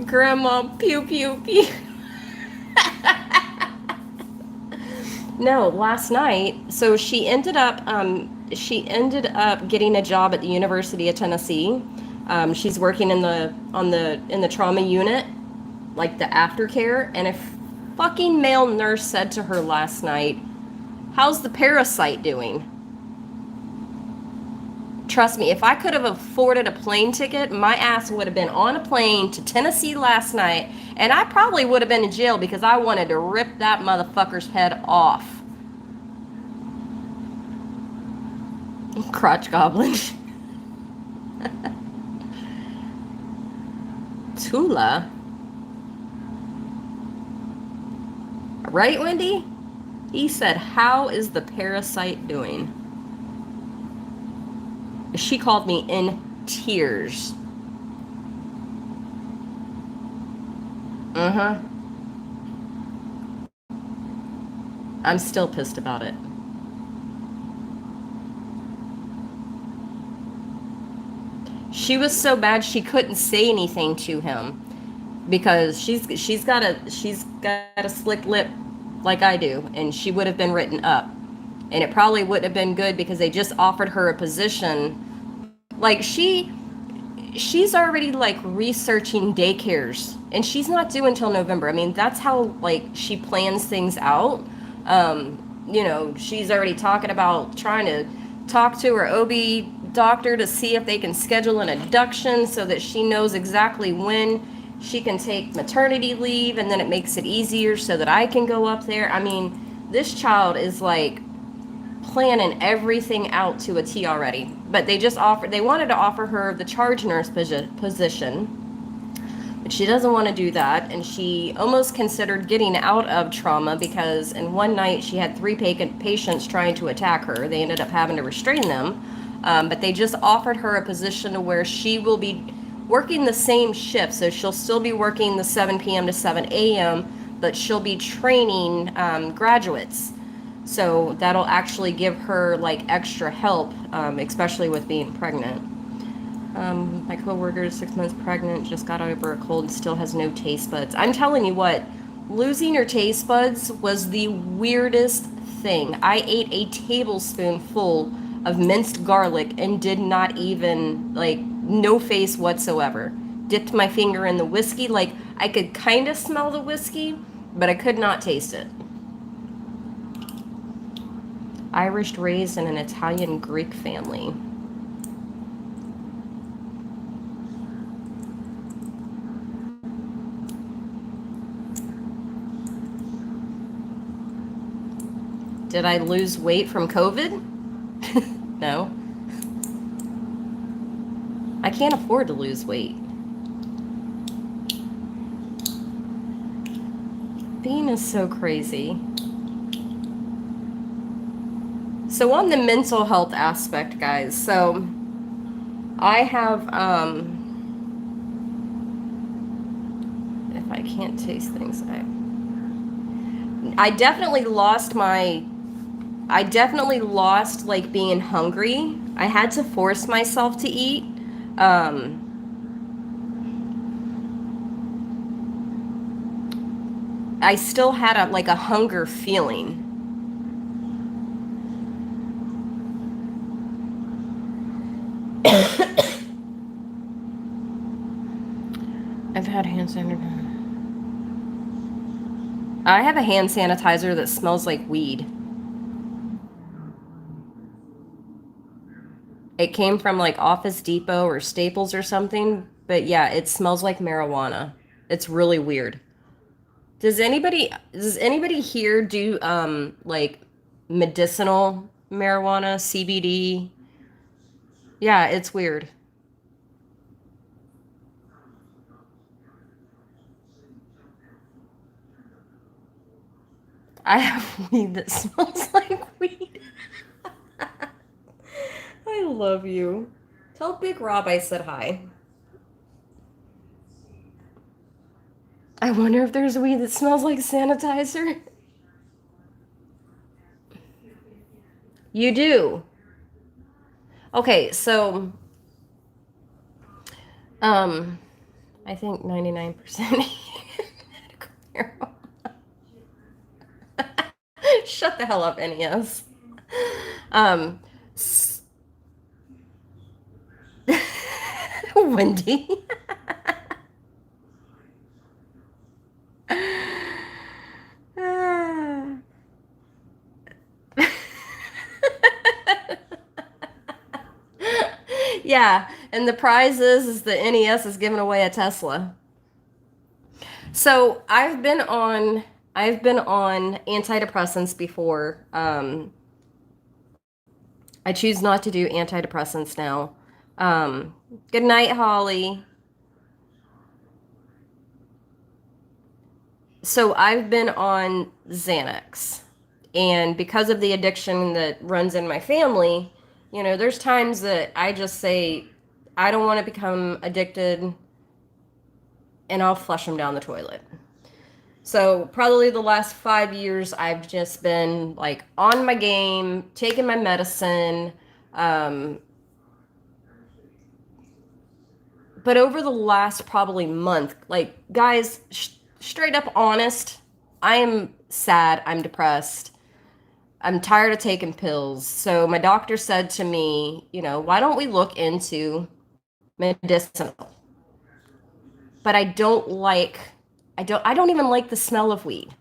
Grandma, pew pew pew. No, last night. So she ended up getting a job at the University of Tennessee. She's working in the trauma unit, like the aftercare. And a fucking male nurse said to her last night, "How's the parasite doing?" Trust me, if I could have afforded a plane ticket, my ass would have been on a plane to Tennessee last night, and I probably would have been in jail because I wanted to rip that motherfucker's head off. Crotch goblin. Tula. Right, Wendy? He said, "How is the parasite doing?" She called me in tears. I'm still pissed about it. She was so bad she couldn't say anything to him because she's got a slick lip like I do, and she would have been written up. And it probably wouldn't have been good because they just offered her a position. Like she's already like researching daycares, and she's not due until November. I mean, that's how like she plans things out. You know, she's already talking about trying to talk to her OB doctor to see if they can schedule an induction so that she knows exactly when she can take maternity leave, and then it makes it easier so that I can go up there. I mean, this child is like planning everything out to a T already. But they wanted to offer her the charge nurse position, but she doesn't want to do that, and she almost considered getting out of trauma because in one night she had 3 patients trying to attack her. They ended up having to restrain them, but they just offered her a position to where she will be working the same shift, so she'll still be working the 7 p.m. to 7 a.m., but she'll be training graduates. So that'll actually give her like extra help, especially with being pregnant. My coworker is 6 months pregnant, just got over a cold and still has no taste buds. I'm telling you what, losing your taste buds was the weirdest thing. I ate a tablespoonful of minced garlic and did not even, like, no face whatsoever. Dipped my finger in the whiskey, like I could kind of smell the whiskey, but I could not taste it. Irish raised in an Italian Greek family. Did I lose weight from COVID? No. I can't afford to lose weight. Being is so crazy. So on the mental health aspect, guys, so I have, if I can't taste things, I definitely lost like being hungry. I had to force myself to eat. I still had a hunger feeling. I've had hand sanitizer. I have a hand sanitizer that smells like weed. It came from like Office Depot or Staples or something, but yeah, it smells like marijuana. It's really weird. Does anybody here do like medicinal marijuana, CBD? Yeah, it's weird. I have weed that smells like weed. I love you. Tell Big Rob I said hi. I wonder if there's weed that smells like sanitizer. You do. Okay, so um I think 99% medical marijuana. Shut the hell up, NES. Um Wendy. Yeah, and the prize is the NES is giving away a Tesla. So I've been on antidepressants before. I choose not to do antidepressants now. Um, Good night, Holly. So I've been on Xanax, and because of the addiction that runs in my family, there's times that I just say I don't want to become addicted, and I'll flush them down the toilet. So probably the last 5 years, I've just been like on my game, taking my medicine. Um, but over the last probably month, like guys, straight up honest, I am sad. I'm depressed. I'm tired of taking pills. So my doctor said to me, why don't we look into medicinal? But I don't even like the smell of weed.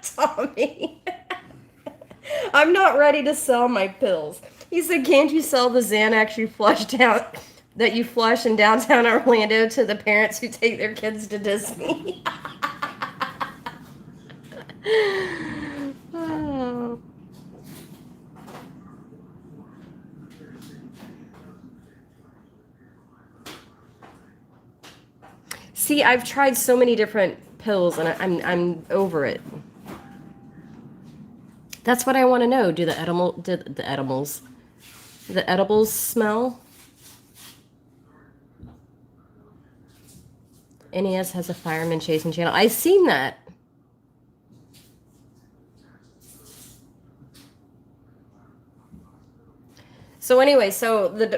Tommy. I'm not ready to sell my pills. He said, "Can't you sell the Xanax you flush in downtown Orlando to the parents who take their kids to Disney?" Oh. See, I've tried so many different pills, and I'm over it. That's what I want to know. Do the edibles smell? NES has a fireman chasing channel. I've seen that. So anyway,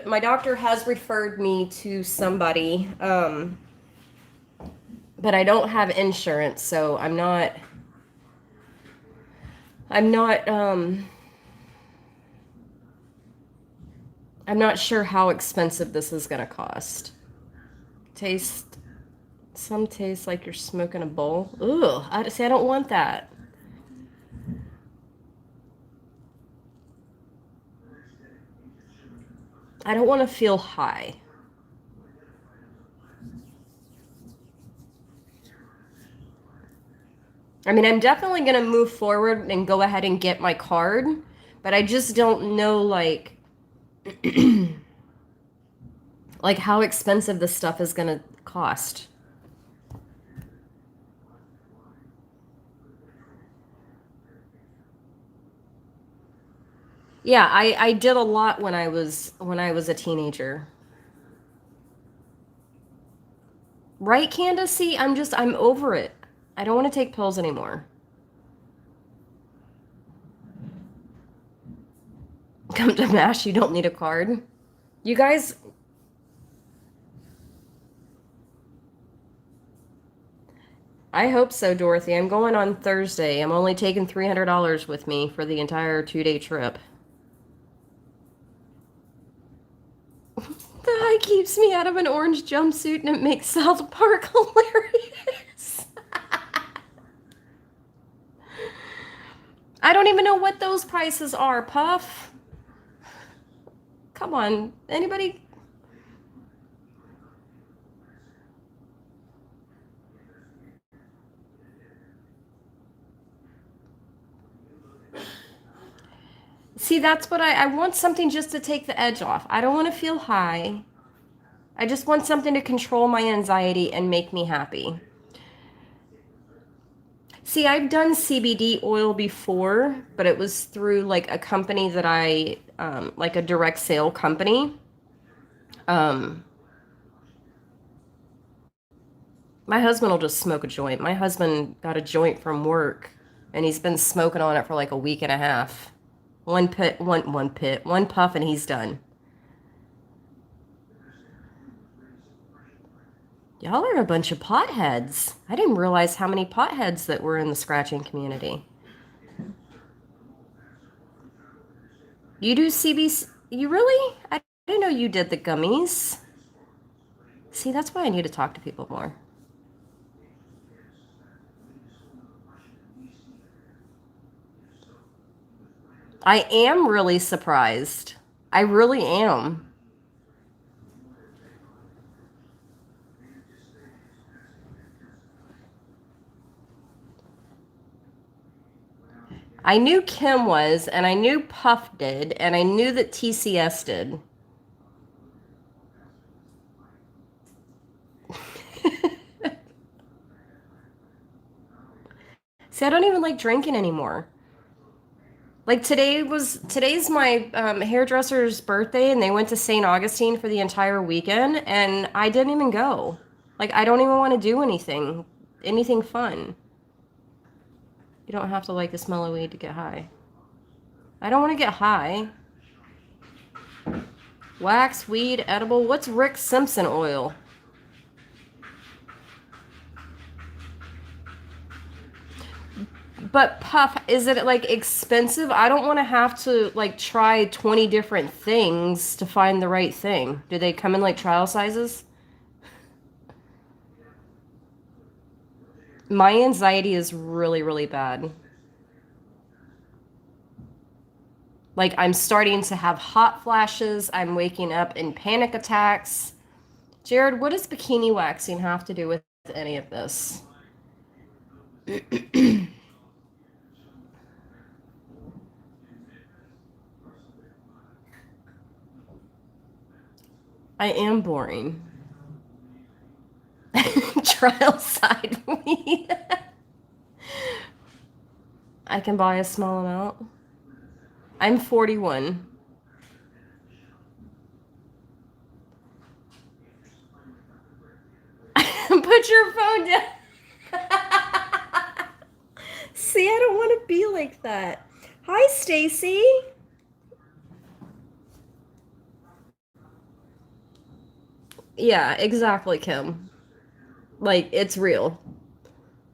my doctor has referred me to somebody, but I don't have insurance, so I'm not I'm not sure how expensive this is gonna cost. Taste Some taste like you're smoking a bowl. Ooh, I don't want that. I don't want to feel high. I mean, I'm definitely gonna move forward and go ahead and get my card, but I just don't know like how expensive this stuff is gonna cost. Yeah, I did a lot when I was a teenager. Right, Candace? See, I'm over it. I don't want to take pills anymore. Come to MASH, you don't need a card. You guys, I hope so, Dorothy. I'm going on Thursday. I'm only taking $300 with me for the entire 2-day trip. The high keeps me out of an orange jumpsuit and it makes South Park hilarious. I don't even know what those prices are, Puff. Come on, anybody? See, that's what I want something just to take the edge off. I don't want to feel high. I just want something to control my anxiety and make me happy. See, I've done CBD oil before, but it was through like a company that like a direct sale company. Um, my husband will just smoke a joint. My husband got a joint from work, and he's been smoking on it for like a week and a half. One puff, and he's done. Y'all are a bunch of potheads. I didn't realize how many potheads that were in the scratching community. You do CBC? You really? I didn't know you did the gummies. See, that's why I need to talk to people more. I am really surprised. I really am. I knew Kim was, and I knew Puff did, and I knew that TCS did. See, I don't even like drinking anymore. Like today's my hairdresser's birthday, and they went to St. Augustine for the entire weekend, and I didn't even go. Like I don't even want to do anything fun. You don't have to like the smell of weed to get high. I don't want to get high. Wax, weed, edible. What's Rick Simpson oil? But Puff, is it like expensive? I don't want to have to like try 20 different things to find the right thing. Do they come in like trial sizes? My anxiety is really, really bad. Like I'm starting to have hot flashes. I'm waking up in panic attacks. Jared, what does bikini waxing have to do with any of this? I am boring. Trial side weed. I can buy a small amount. I'm 41. Put your phone down. See, I don't want to be like that. Hi, Stacy. Yeah, exactly, Kim. Like, it's real.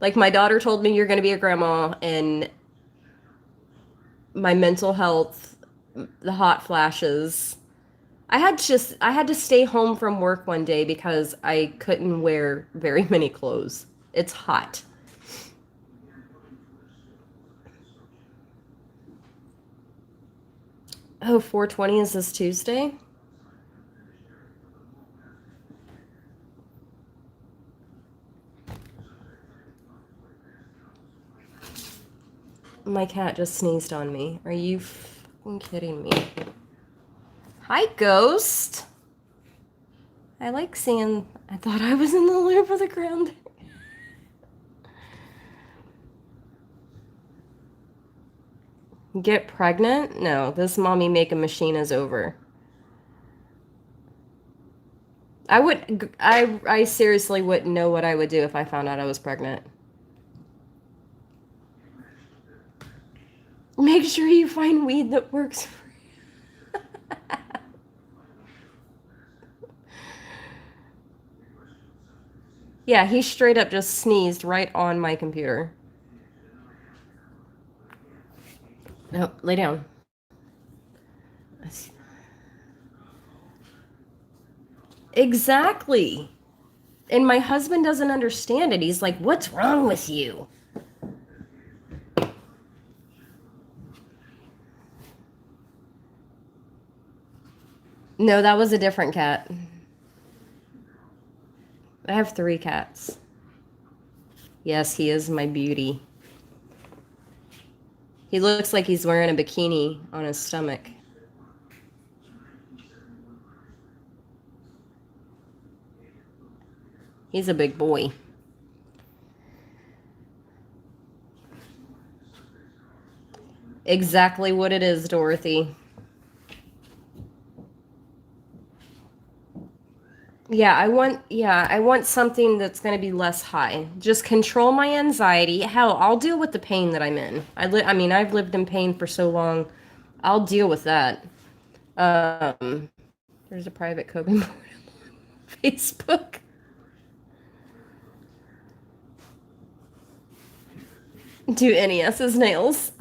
Like, my daughter told me you're going to be a grandma, and my mental health, the hot flashes. I had to stay home from work one day because I couldn't wear very many clothes. It's hot. Oh, 420 is this Tuesday? My cat just sneezed on me. Are you fucking kidding me? Hi, Ghost. I like seeing... I thought I was in the loop of the ground. Get pregnant? No, this mommy make a machine is over. I seriously wouldn't know what I would do if I found out I was pregnant. Make sure you find weed that works for you. Yeah, he straight up just sneezed right on my computer. No, lay down. Exactly. And my husband doesn't understand it. He's like, "What's wrong with you?" No, that was a different cat. I have 3 cats. Yes, he is my beauty. He looks like he's wearing a bikini on his stomach. He's a big boy. Exactly what it is, Dorothy. Yeah, I want something that's going to be less high. Just control my anxiety. Hell, I'll deal with the pain that I'm in. I mean, I've lived in pain for so long. I'll deal with that. There's a private coping board on Facebook. Do NES's nails.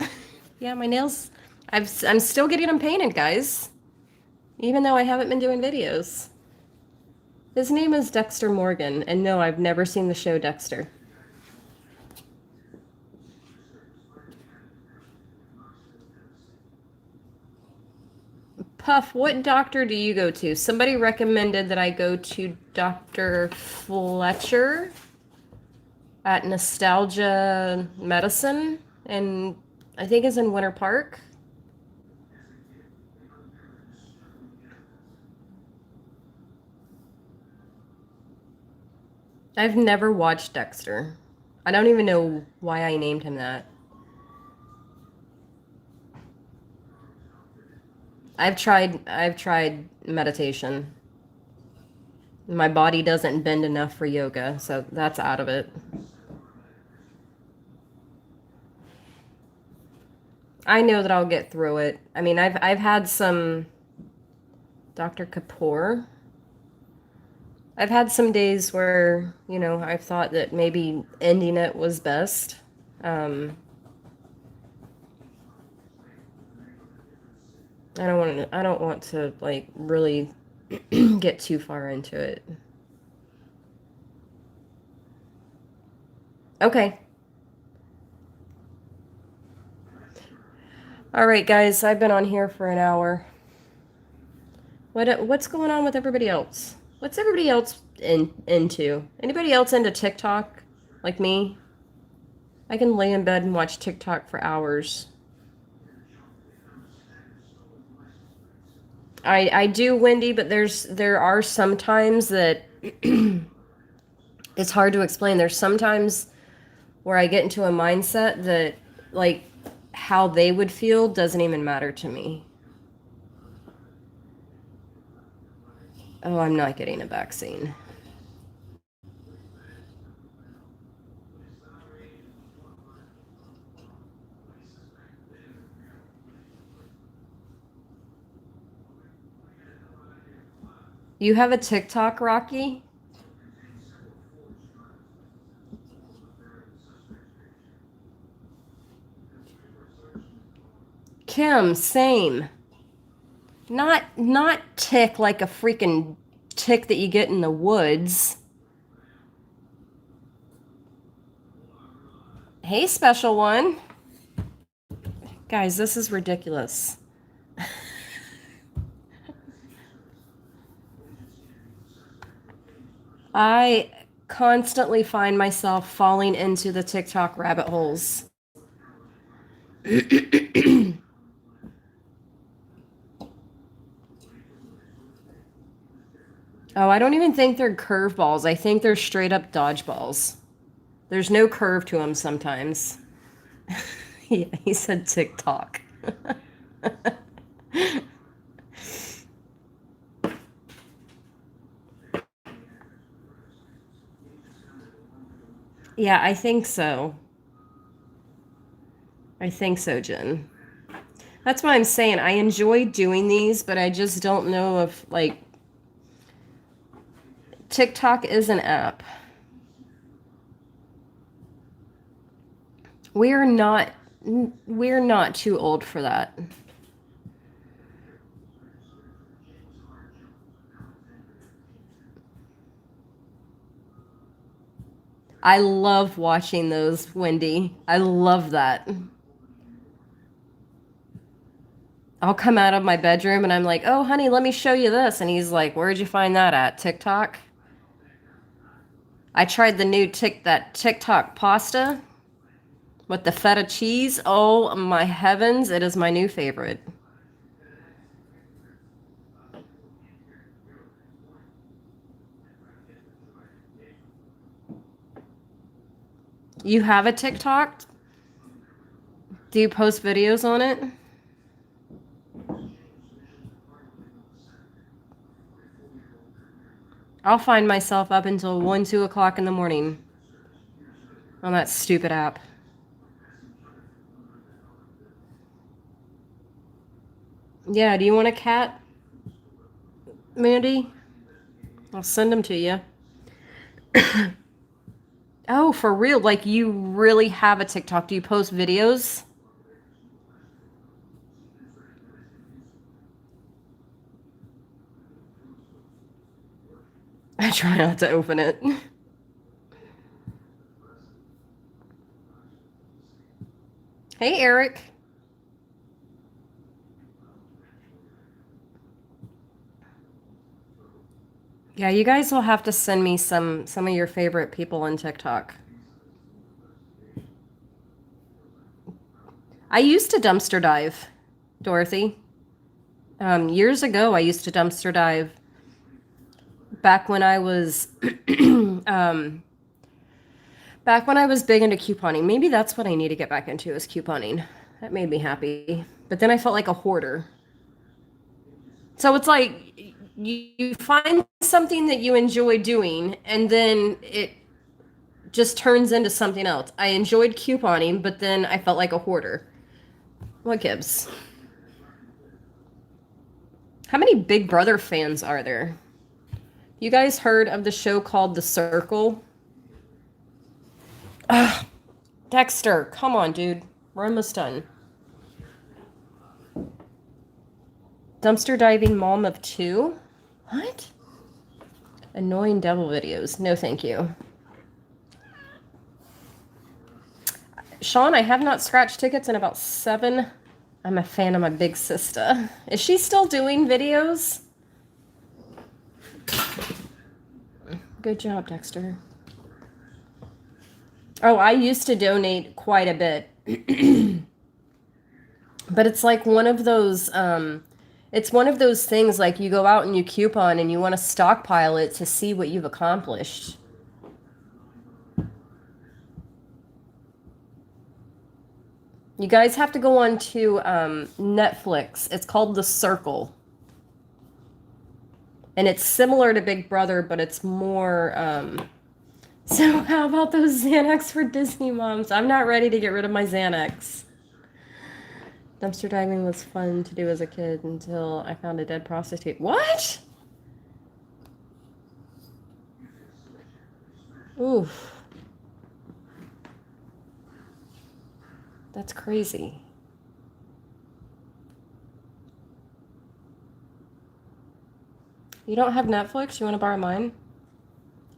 Yeah, my nails. I'm still getting them painted, guys. Even though I haven't been doing videos. His name is Dexter Morgan, and no, I've never seen the show Dexter. Puff, what doctor do you go to? Somebody recommended that I go to Dr. Fletcher at Nostalgia Medicine, and I think is in Winter Park. I've never watched Dexter. I don't even know why I named him that. I've tried meditation. My body doesn't bend enough for yoga, so that's out of it. I know that I'll get through it. I mean, I've had some Dr. Kapoor. I've had some days where, you know, I've thought that maybe ending it was best. I don't want to like really get too far into it. Okay. All right, guys, I've been on here for an hour. What's going on with everybody else? What's everybody else into? Anybody else into TikTok like me? I can lay in bed and watch TikTok for hours. I do, Wendy, but there are some times that it's hard to explain. There's sometimes where I get into a mindset that like how they would feel doesn't even matter to me. Oh, I'm not getting a vaccine. You have a TikTok, Rocky? Kim, same. Not tick like a freaking tick that you get in the woods. Hey, special one. Guys, this is ridiculous. I constantly find myself falling into the TikTok rabbit holes. Oh, I don't even think they're curveballs. I think they're straight up dodgeballs. There's no curve to them sometimes. Yeah, he said TikTok. Yeah, I think so. I think so, Jen. That's why I'm saying I enjoy doing these, but I just don't know if, like, TikTok is an app. We're not too old for that. I love watching those, Wendy. I love that. I'll come out of my bedroom and I'm like, "Oh, honey, let me show you this." And he's like, "Where'd you find that at? TikTok?" I tried the new TikTok pasta. With the feta cheese, oh my heavens, it is my new favorite. You have a TikTok? Do you post videos on it? I'll find myself up until 1, 2 o'clock in the morning on that stupid app. Yeah, do you want a cat, Mandy? I'll send them to you. Oh, for real? Like, you really have a TikTok? Do you post videos? I try not to open it. Hey, Eric. Yeah, you guys will have to send me some of your favorite people on TikTok. I used to dumpster dive, Dorothy. Years ago, I used to dumpster dive back when I was back when I was big into couponing. Maybe that's what I need to get back into is couponing. That made me happy. But then I felt like a hoarder. So it's like you find something that you enjoy doing, and then it just turns into something else. I enjoyed couponing, but then I felt like a hoarder. What gives? How many Big Brother fans are there? You guys heard of the show called The Circle? Ugh, Dexter, come on, dude. We're almost done. Dumpster diving mom of 2? What? Annoying devil videos. No, thank you. Sean, I have not scratched tickets in about 7. I'm a fan of my big sister. Is she still doing videos? Good job, Dexter. Oh, I used to donate quite a bit. But it's like one of those it's one of those things like you go out and you coupon and you want to stockpile it to see what you've accomplished. You guys have to go on to Netflix. It's called The Circle. And it's similar to Big Brother, but it's more so how about those Xanax for Disney moms? I'm not ready to get rid of my Xanax. Dumpster diving was fun to do as a kid until I found a dead prostitute. What? Oof. That's crazy. You don't have Netflix? You want to borrow mine?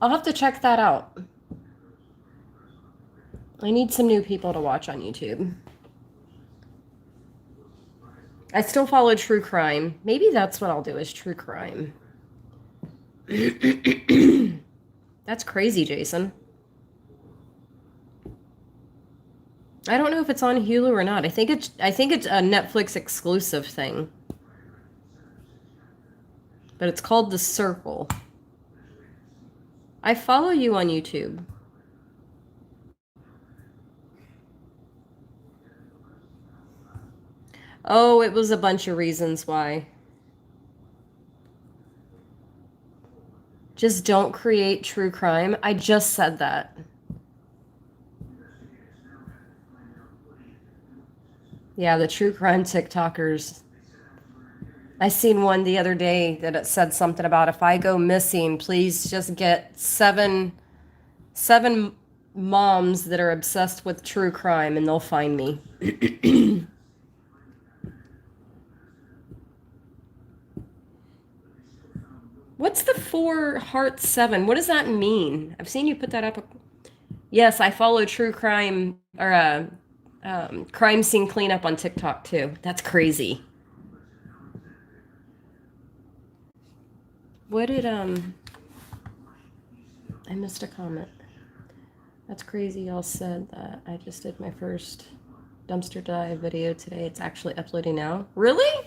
I'll have to check that out. I need some new people to watch on YouTube. I still follow true crime. Maybe that's what I'll do is true crime. That's crazy, Jason. I don't know if it's on Hulu or not. I think it's a Netflix exclusive thing. But it's called The Circle. I follow you on YouTube. Oh, it was a bunch of reasons why. Just don't create true crime. I just said that. Yeah, the true crime TikTokers. I seen one the other day that it said something about if I go missing, please just get seven moms that are obsessed with true crime and they'll find me. What's the 4 heart 7? What does that mean? I've seen you put that up. Yes, I follow true crime or crime scene cleanup on TikTok too. That's crazy. What did I missed a comment. That's crazy. Y'all said that I just did my first dumpster dive video today. It's actually uploading now. Really?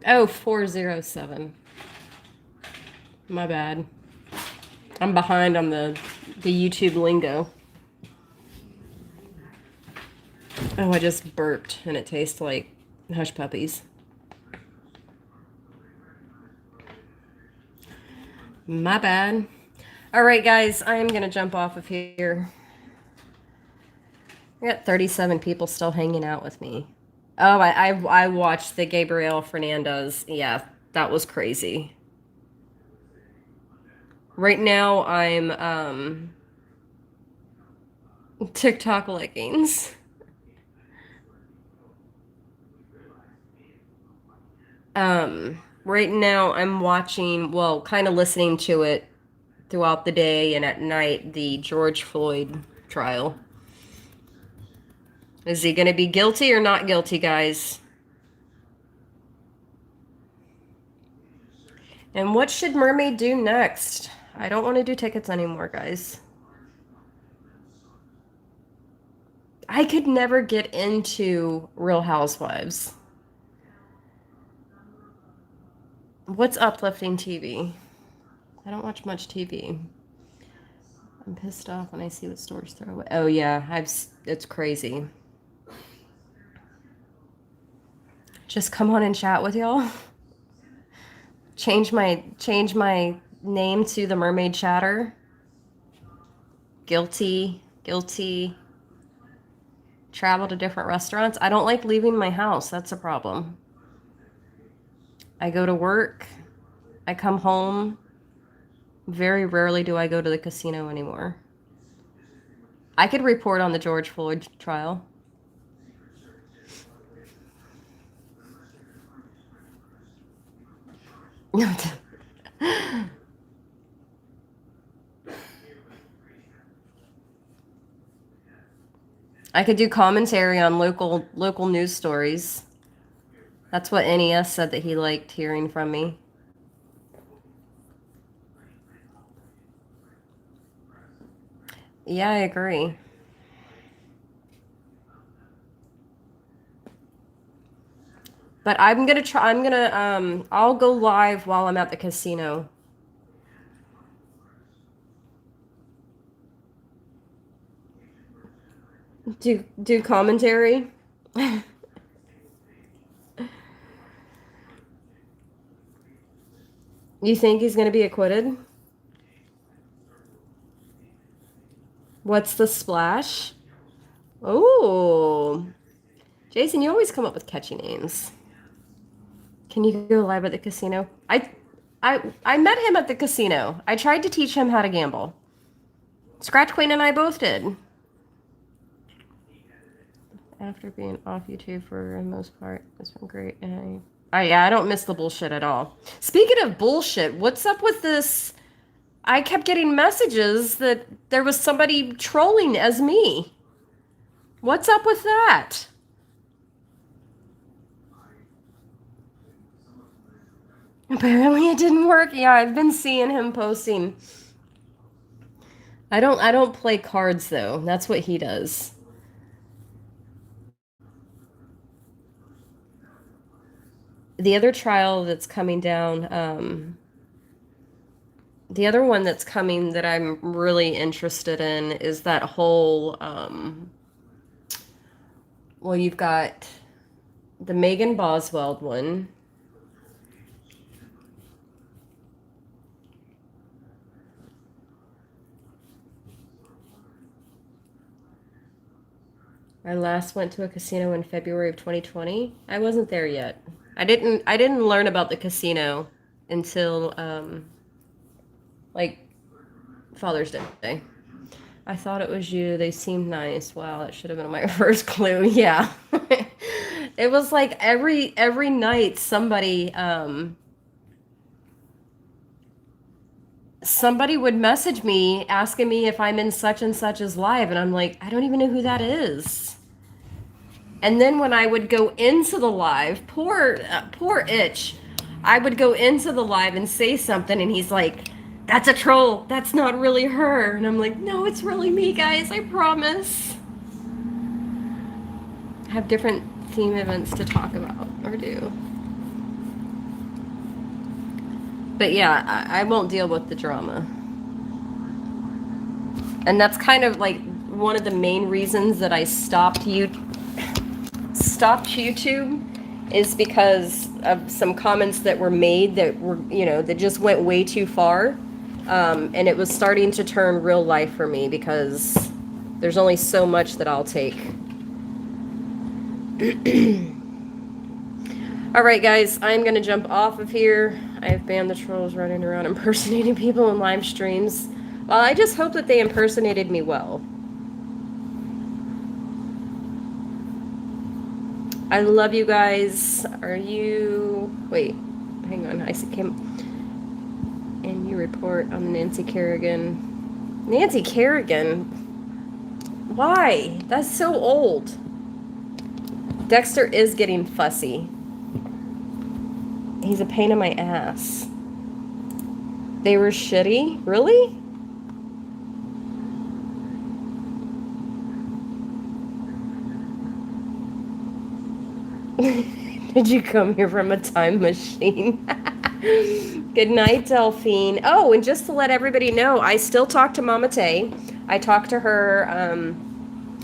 Oh, 407. My bad. I'm behind on the YouTube lingo. Oh, I just burped and it tastes like hush puppies. My bad. All right, guys, I am going to jump off of here. I got 37 people still hanging out with me. Oh, I watched the Gabriel Fernandez. Yeah, that was crazy. Right now, I'm TikTok leggings. Right now I'm watching, well, kind of listening to it throughout the day and at night, the George Floyd trial. Is he going to be guilty or not guilty, guys? And what should Mermaid do next? I don't want to do tickets anymore, guys. I could never get into Real Housewives. What's uplifting TV? I don't watch much TV. I'm pissed off when I see what stores throw away. Oh yeah, it's crazy. Just come on and chat with y'all. Change my name to the Mermaid Chatter. Guilty. Travel to different restaurants. I don't like leaving my house. That's a problem. I go to work. I come home. Very rarely do I go to the casino anymore. I could report on the George Floyd trial. I could do commentary on local news stories. That's what NES said that he liked hearing from me. Yeah, I agree. But I'm gonna try. I'll go live while I'm at the casino. Do commentary. You think he's gonna be acquitted? What's the splash? Oh, Jason, you always come up with catchy names. Can you go live at the casino? I met him at the casino. I tried to teach him how to gamble. Scratch Queen and I both did. After being off YouTube for the most part, it's been great. And I don't miss the bullshit at all. Speaking of bullshit, what's up with this? I kept getting messages that there was somebody trolling as me. What's up with that? Apparently it didn't work. Yeah, I've been seeing him posting. I don't play cards though. That's what he does. The other trial that's coming down, the other one that's coming that I'm really interested in is that whole, well, you've got the Megan Boswell one. I last went to a casino in February of 2020. I wasn't there yet. I didn't learn about the casino until like Father's Day. I thought it was you. They seemed nice. Wow, that should have been my first clue. Yeah. It was like every night somebody would message me asking me if I'm in such and such's live, and I'm like, I don't even know who that is. And then when I would go into the live, poor Itch, I would go into the live and say something, and he's like, that's a troll. That's not really her. And I'm like, no, it's really me, guys. I promise. I have different theme events to talk about or do. But yeah, I won't deal with the drama. And that's kind of like one of the main reasons that I stopped YouTube is because of some comments that were made that were, that just went way too far. And it was starting to turn real life for me because there's only so much that I'll take. All right, guys, I'm going to jump off of here. I have banned the trolls running around impersonating people in live streams. Well, I just hope that they impersonated me well. I love you guys. Are you... Wait, hang on. I came... And you report on Nancy Kerrigan. Nancy Kerrigan? Why? That's so old. Dexter is getting fussy. He's a pain in my ass. They were shitty? Really? Did you come here from a time machine? Good night, Delphine. Oh, and just to let everybody know, I still talk to Mama Tay. I talk to her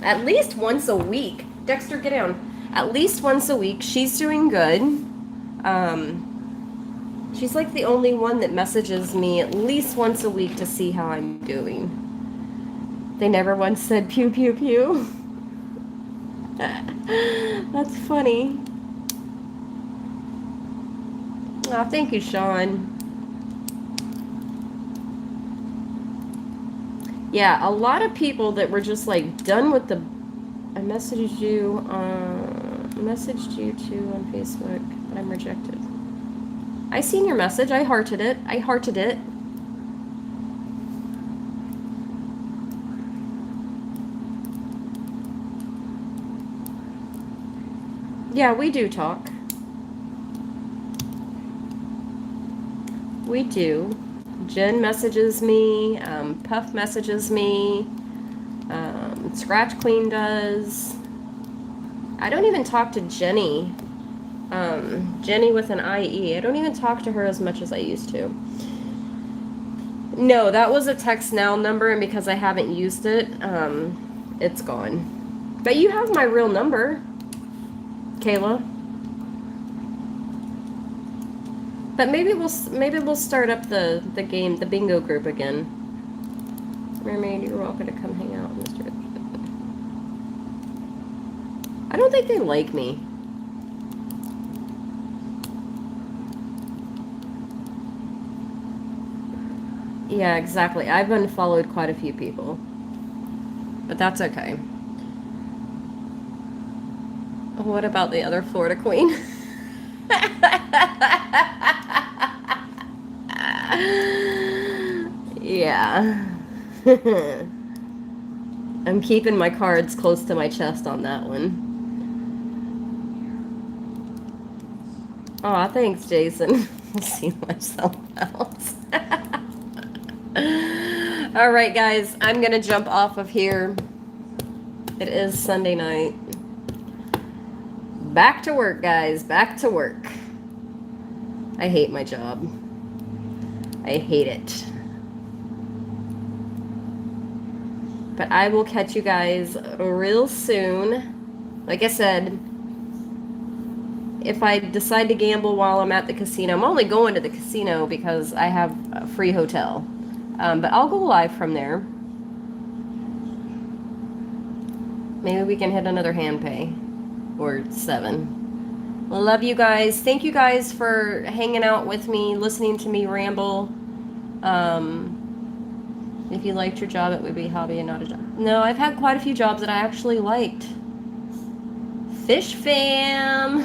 at least once a week. Dexter, get down. At least once a week. She's doing good. She's like the only one that messages me at least once a week to see how I'm doing. They never once said pew, pew, pew. That's funny. Oh, thank you, Sean. Yeah, a lot of people that were just like done with the... I messaged you too on Facebook, but I'm rejected. I seen your message. I hearted it. Yeah, we do talk. We do. Jen messages me. Puff messages me. Scratch Queen does. I don't even talk to Jenny. Jenny with an IE. I don't even talk to her as much as I used to. No, that was a text now number, and because I haven't used it, it's gone. But you have my real number, Kayla. But maybe we'll start up the game, the bingo group again. Mermaid, you're welcome to come hang out, Mr. I don't think they like me. Yeah, exactly. I've unfollowed quite a few people. But that's okay. What about the other Florida queen? Yeah. I'm keeping my cards close to my chest on that one. Aw, thanks, Jason. I'll see myself else. All right, guys, I'm going to jump off of here. It is Sunday night. Back to work, guys. Back to work. I hate my job. I hate it. But I will catch you guys real soon. Like I said, if I decide to gamble while I'm at the casino, I'm only going to the casino because I have a free hotel. But I'll go live from there. Maybe we can hit another hand pay. Or 7. Love you guys. Thank you guys for hanging out with me, listening to me ramble. If you liked your job, it would be a hobby and not a job. No, I've had quite a few jobs that I actually liked. Fish fam.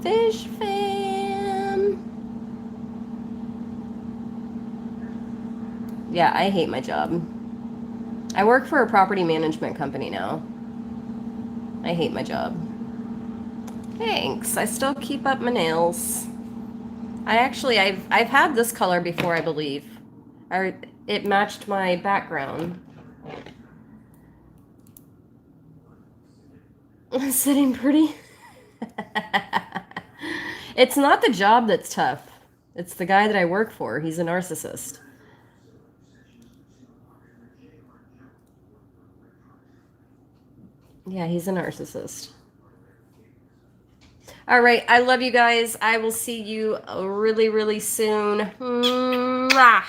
Fish fam. Yeah, I hate my job. I work for a property management company now. I hate my job. Thanks. I still keep up my nails. I've had this color before, I believe. It matched my background. Sitting pretty. It's not the job that's tough. It's the guy that I work for. He's a narcissist. Yeah, he's a narcissist. All right. I love you guys. I will see you really, really soon. Mwah.